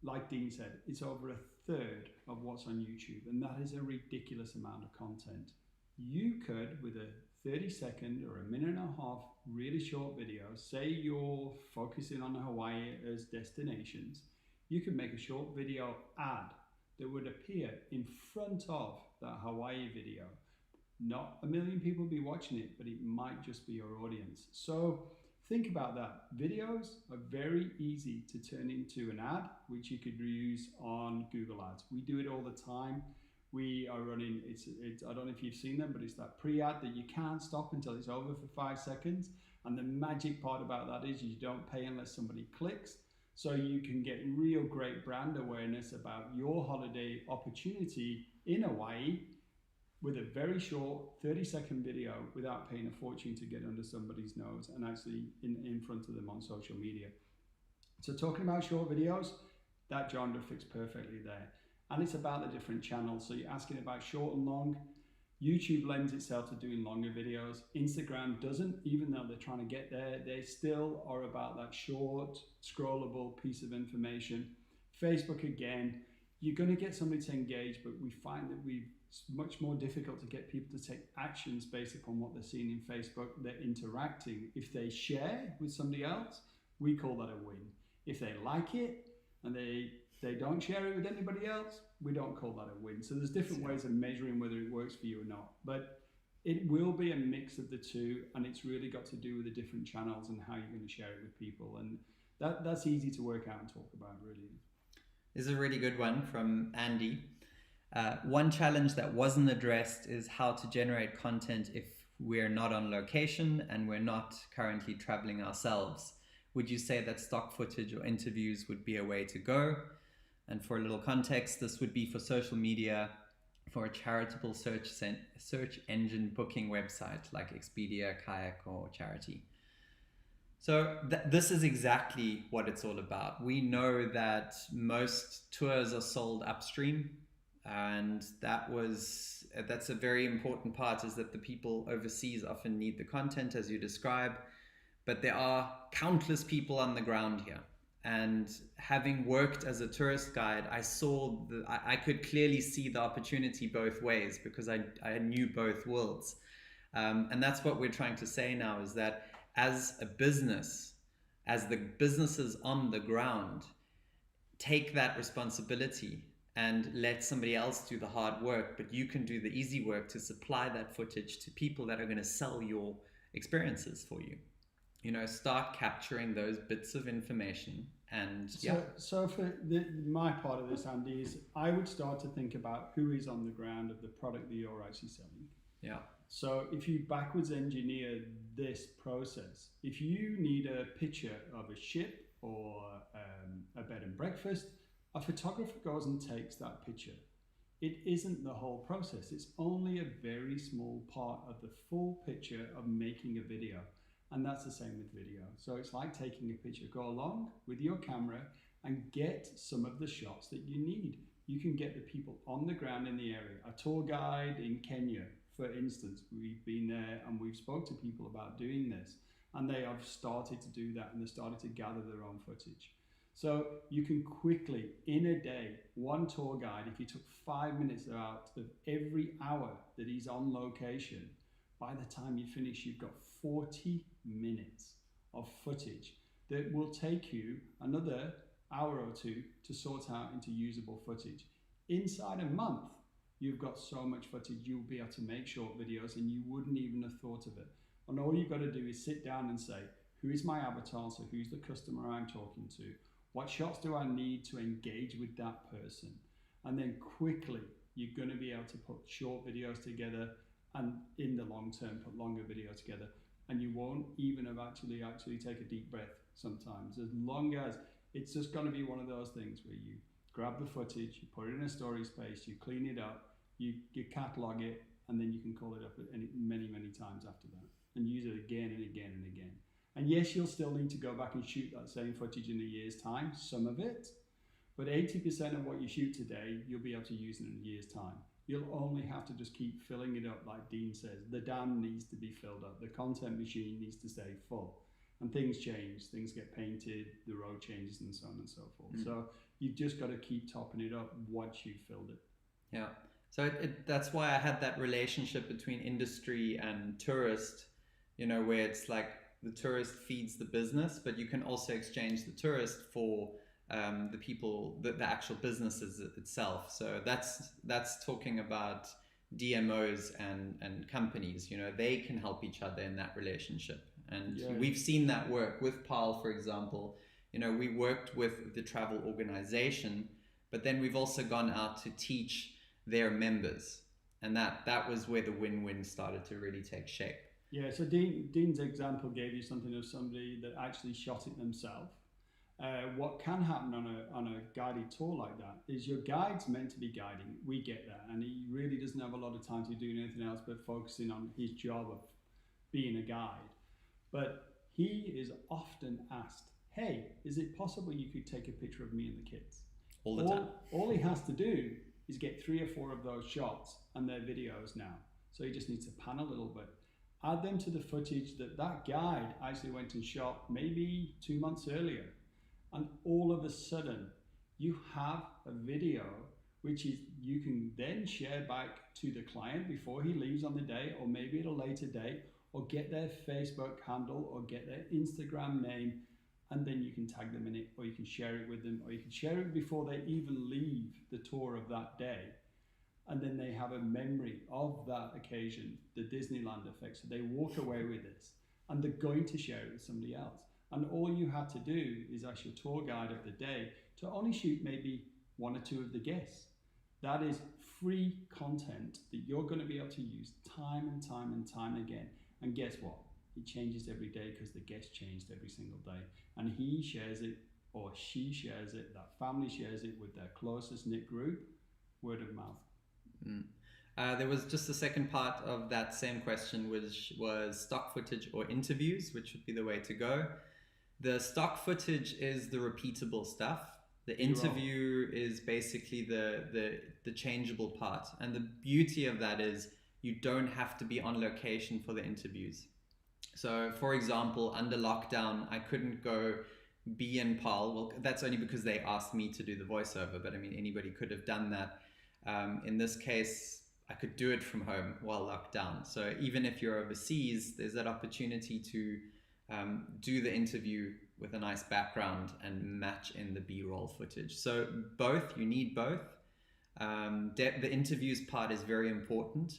Like Dean said, it's over a third of what's on YouTube, and that is a ridiculous amount of content. You could, with a 30-second or a minute and a half really short video, say you're focusing on Hawaii as destinations, you could make a short video ad that would appear in front of that Hawaii video. Not a million people will be watching it, but it might just be your audience. So think about that. Videos are very easy to turn into an ad, which you could use on Google Ads. We do it all the time. We are running, I don't know if you've seen them, but it's that pre-ad that you can't stop until it's over for 5 seconds. And the magic part about that is you don't pay unless somebody clicks. So you can get real great brand awareness about your holiday opportunity in Hawaii with a very short 30-second video without paying a fortune to get under somebody's nose and actually in front of them on social media. So talking about short videos, that genre fits perfectly there. And it's about the different channels. So you're asking about short and long. YouTube lends itself to doing longer videos. Instagram doesn't, even though they're trying to get there. They still are about that short, scrollable piece of information. Facebook, again, you're going to get somebody to engage, but we find that it's much more difficult to get people to take actions based upon what they're seeing in Facebook. They're interacting. If they share with somebody else, we call that a win. If they like it and they don't share it with anybody else, we don't call that a win. So there's different ways of measuring whether it works for you or not. But it will be a mix of the two, and it's really got to do with the different channels and how you're going to share it with people. And that's easy to work out and talk about, really. This is a really good one from Andy. One challenge that wasn't addressed is how to generate content if we're not on location and we're not currently traveling ourselves. Would you say that stock footage or interviews would be a way to go? And for a little context, this would be for social media, for a charitable search engine booking website like Expedia, Kayak, or Charity. So this is exactly what it's all about. We know that most tours are sold upstream, and that's a very important part, is that the people overseas often need the content as you describe, but there are countless people on the ground here. And having worked as a tourist guide, I could clearly see the opportunity both ways, because I knew both worlds. And that's what we're trying to say now, is that as a business, as the businesses on the ground, take that responsibility and let somebody else do the hard work, but you can do the easy work to supply that footage to people that are going to sell your experiences for you. Start capturing those bits of information. And So for my part of this, Andy, is I would start to think about who is on the ground of the product that you're actually selling. Yeah. So if you backwards engineer this process, if you need a picture of a ship or a bed and breakfast, a photographer goes and takes that picture. It isn't the whole process. It's only a very small part of the full picture of making a video. And that's the same with video. So it's like taking a picture. Go along with your camera and get some of the shots that you need. You can get the people on the ground in the area. A tour guide in Kenya, for instance, we've been there and we've spoke to people about doing this, and they have started to do that, and they started to gather their own footage. So you can quickly, in a day, one tour guide, if you took 5 minutes out of every hour that he's on location, by the time you finish, you've got 40 minutes of footage that will take you another hour or two to sort out into usable footage. Inside a month, you've got so much footage, you'll be able to make short videos and you wouldn't even have thought of it. And all you've got to do is sit down and say, who is my avatar? So who's the customer I'm talking to? What shots do I need to engage with that person? And then quickly, you're going to be able to put short videos together, and in the long term, put longer videos together. And you won't even have actually take a deep breath sometimes. As long as it's just going to be one of those things where you grab the footage, you put it in a storage space, you clean it up, you catalog it, and then you can call it up many, many times after that and use it again and again and again. And yes, you'll still need to go back and shoot that same footage in a year's time, some of it, but 80% of what you shoot today, you'll be able to use in a year's time. You'll only have to just keep filling it up, like Dean says. The dam needs to be filled up. The content machine needs to stay full. And things change. Things get painted, the road changes, and so on and so forth. So you've just got to keep topping it up once you've filled it. Yeah. So that's why I had that relationship between industry and tourist, where it's like the tourist feeds the business, but you can also exchange the tourist for the people, the actual businesses itself. So that's talking about DMOs and companies. They can help each other in that relationship, and we've seen that work with PAL, for example. We worked with the travel organization, but then we've also gone out to teach their members, and that was where the win-win started to really take shape. Yeah, so Dean's example gave you something of somebody that actually shot it themselves. What can happen on a guided tour like that is your guide's meant to be guiding. We get that, and he really doesn't have a lot of time to do anything else but focusing on his job of being a guide. But he is often asked, hey, is it possible you could take a picture of me and the kids? All the time. All he has to do is get 3 or 4 of those shots, and they're videos now. So he just needs to pan a little bit. Add them to the footage that guide actually went and shot maybe 2 months earlier. And all of a sudden, you have a video which is you can then share back to the client before he leaves on the day, or maybe at a later date, or get their Facebook handle or get their Instagram name, and then you can tag them in it, or you can share it with them, or you can share it before they even leave the tour of that day. And then they have a memory of that occasion, the Disneyland effect. So they walk away with this, and they're going to share it with somebody else. And all you had to do is ask your tour guide of the day to only shoot maybe 1 or 2 of the guests. That is free content that you're going to be able to use time and time and time again. And guess what? It changes every day because the guest changed every single day. And he shares it, or she shares it, that family shares it with their closest knit group, word of mouth. There was just the second part of that same question, which was stock footage or interviews, which would be the way to go. The stock footage is the repeatable stuff. The interview is basically the changeable part. And the beauty of that is you don't have to be on location for the interviews. So for example, under lockdown, I couldn't go be in Paarl. Well, that's only because they asked me to do the voiceover, but I mean, anybody could have done that. In this case, I could do it from home while locked down. So even if you're overseas, there's that opportunity to do the interview with a nice background and match in the B-roll footage. So both, you need both. The interviews part is very important.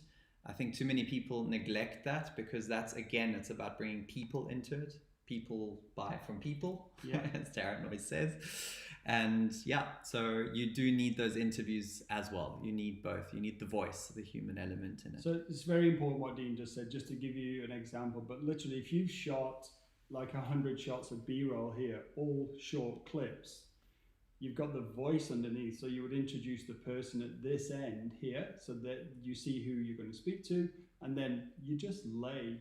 I think too many people neglect that because that's, again, it's about bringing people into it. People buy from people, as Darren always says. And yeah, so you do need those interviews as well. You need both. You need the voice, the human element in it. So it's very important what Dean just said, just to give you an example. But literally, if you've shot like 100 shots of B-roll here, all short clips, you've got the voice underneath. So you would introduce the person at this end here so that you see who you're going to speak to. And then you just lay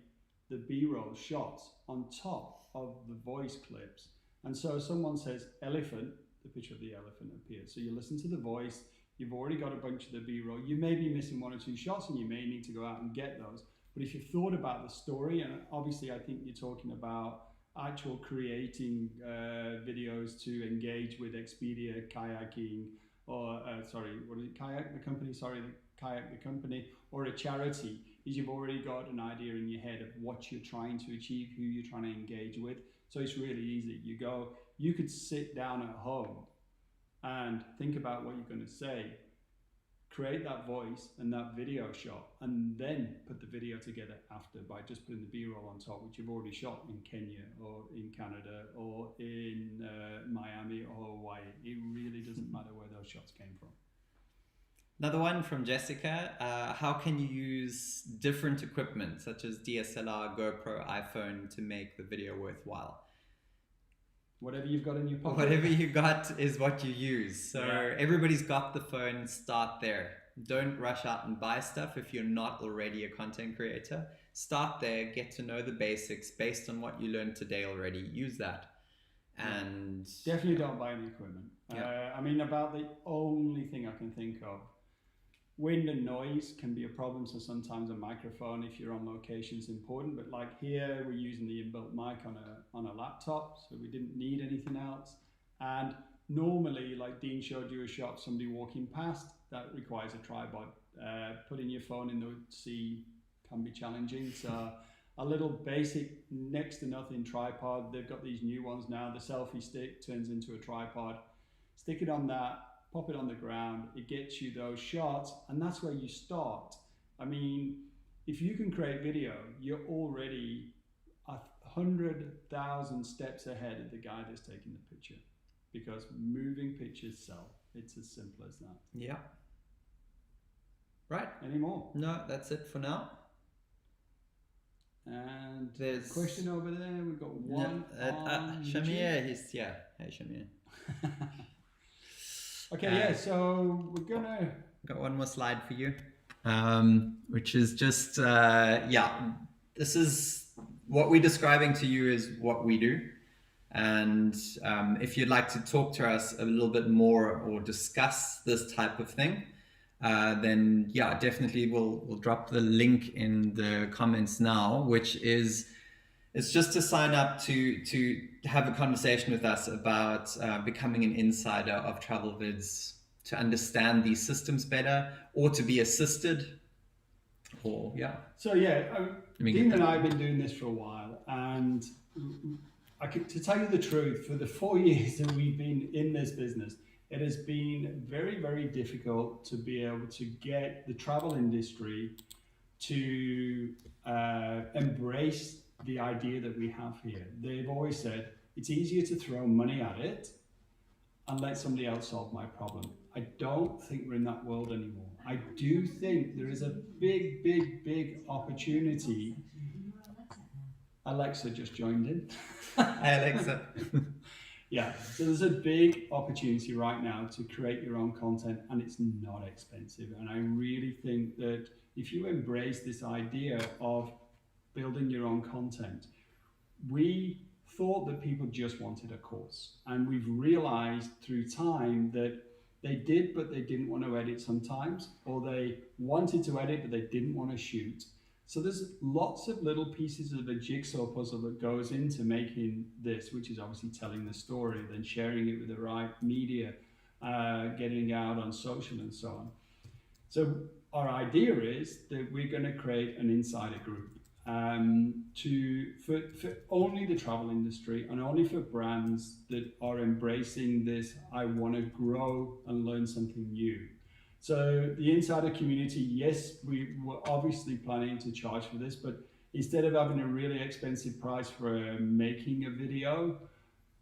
the B-roll shots on top of the voice clips. And so someone says elephant, the picture of the elephant appears. So you listen to the voice, you've already got a bunch of the B-roll. You may be missing 1 or 2 shots and you may need to go out and get those. But if you've thought about the story, and obviously I think you're talking about actual creating videos to engage with Expedia, kayaking, or Kayak the company, Kayak the company, or a charity, is you've already got an idea in your head of what you're trying to achieve, who you're trying to engage with. So it's really easy. You could sit down at home and think about what you're going to say, create that voice and that video shot, and then put the video together after by just putting the B-roll on top, which you've already shot in Kenya or in Canada or in Miami or Hawaii. It really doesn't matter where those shots came from. Another one from Jessica. How can you use different equipment such as DSLR, GoPro, iPhone to make the video worthwhile? Whatever you've got in your pocket. Whatever you got is what you use. So everybody's got the phone, start there. Don't rush out and buy stuff if you're not already a content creator. Start there, get to know the basics based on what you learned today already. Use that. And definitely don't buy any equipment. I mean, about the only thing I can think of, wind and noise can be a problem, so sometimes a microphone if you're on location is important, but like here we're using the inbuilt mic on a laptop, so we didn't need anything else. And normally, like Dean showed you a shot of somebody walking past, that requires a tripod. Putting your phone in the sea can be challenging, so a little basic next to nothing tripod. They've got these new ones now, the selfie stick turns into a tripod. Stick it on that, pop it on the ground, it gets you those shots, and that's where you start. I mean, if you can create video, you're already 100,000 steps ahead of the guy that's taking the picture, because moving pictures sell. It's as simple as that. Yeah. Right. Any more? No, that's it for now. And there's a question over there. We've got one. Shamir, he's here. Hey, Shamir. Okay, so we're gonna got one more slide for you, which is just this is what we're describing to you is what we do, and if you'd like to talk to us a little bit more or discuss this type of thing, then yeah, definitely we'll drop the link in the comments now, which is it's just to sign up to have a conversation with us about becoming an insider of Travelvids, to understand these systems better, or to be assisted, or yeah. So yeah, mean, Dean and I have been doing this for a while, and to tell you the truth, for the 4 years that we've been in this business, it has been very, very difficult to be able to get the travel industry to embrace the idea that we have here. They've always said it's easier to throw money at it and let somebody else solve my problem. I don't think we're in that world anymore. I do think there is a big, big, big opportunity. Alexa just joined in. Hi, Alexa. Yeah, so there's a big opportunity right now to create your own content, and it's not expensive. And I really think that if you embrace this idea of building your own content, we thought that people just wanted a course, and we've realized through time that they did, but they didn't want to edit sometimes, or they wanted to edit, but they didn't want to shoot. So there's lots of little pieces of a jigsaw puzzle that goes into making this, which is obviously telling the story, then sharing it with the right media, getting it out on social and so on. So our idea is that we're going to create an insider group for only the travel industry and only for brands that are embracing this, I want to grow and learn something new. So the insider community, yes, we were obviously planning to charge for this, but instead of having a really expensive price for making a video,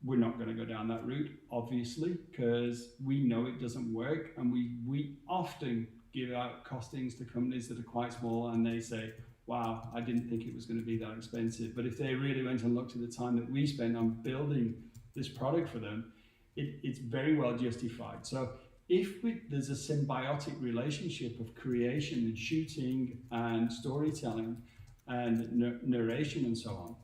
we're not going to go down that route, obviously, because we know it doesn't work, and we often give out costings to companies that are quite small, and they say, wow, I didn't think it was going to be that expensive. But if they really went and looked at the time that we spent on building this product for them, it's very well justified. So if there's a symbiotic relationship of creation and shooting and storytelling and narration and so on,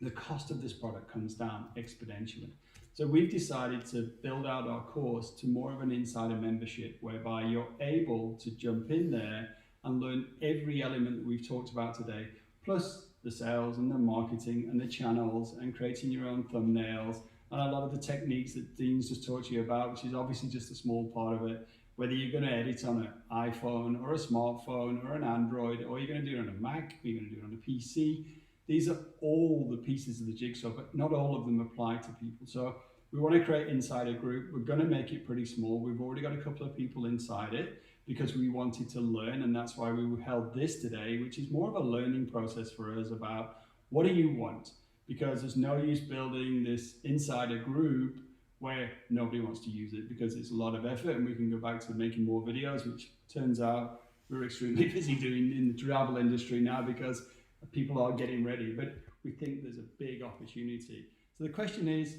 the cost of this product comes down exponentially. So we've decided to build out our course to more of an insider membership, whereby you're able to jump in there and learn every element that we've talked about today, plus the sales and the marketing and the channels and creating your own thumbnails and a lot of the techniques that Dean's just talked to you about, which is obviously just a small part of it. Whether you're going to edit on an iPhone or a smartphone or an Android, or you're going to do it on a Mac, or you're going to do it on a PC, these are all the pieces of the jigsaw, but not all of them apply to people. So we want to create Insider Group. We're going to make it pretty small. We've already got a couple of people inside it because we wanted to learn, and that's why we held this today, which is more of a learning process for us about what do you want? Because there's no use building this Insider Group where nobody wants to use it because it's a lot of effort, and we can go back to making more videos, which turns out we're extremely busy doing in the travel industry now because people are getting ready, but we think there's a big opportunity. So the question is,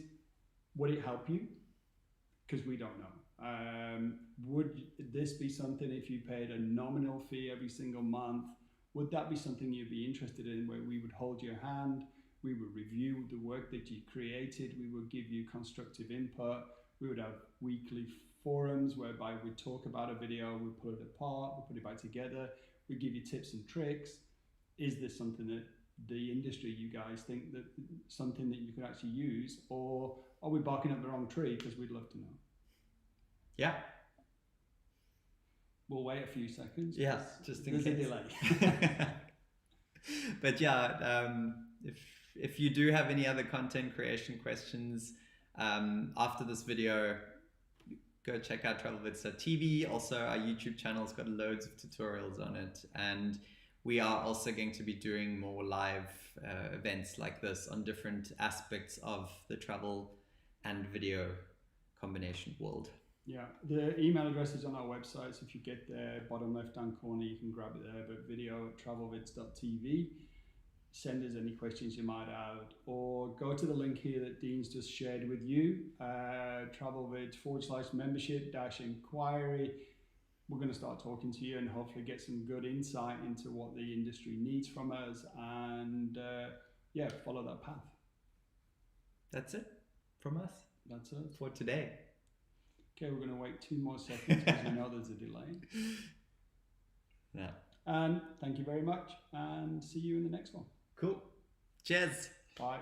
would it help you? Because we don't know. Would this be something, if you paid a nominal fee every single month, would that be something you'd be interested in, where we would hold your hand, we would review the work that you created, we would give you constructive input, we would have weekly forums whereby we'd talk about a video, we'd pull it apart, we'd put it back together, we'd give you tips and tricks. Is this something that the industry, you guys think that something that you could actually use, or are we barking up the wrong tree? Because we'd love to know. Yeah. We'll wait a few seconds. Yeah, just in there's case. a delay. But yeah, if you do have any other content creation questions after this video, go check out Travelvids.tv. Also, our YouTube channel's got loads of tutorials on it, and we are also going to be doing more live events like this on different aspects of the travel and video combination world. Yeah, the email address is on our website, so if you get there, bottom left-hand corner, you can grab it there, but video@travelvids.tv. Send us any questions you might have, or go to the link here that Dean's just shared with you, travelvids/membership-inquiry. We're going to start talking to you and hopefully get some good insight into what the industry needs from us, and yeah, follow that path. That's it from us. That's it for today. Okay, we're going to wait 2 more seconds because we know there's a delay. Yeah. And thank you very much, and see you in the next one. Cool. Cheers. Bye.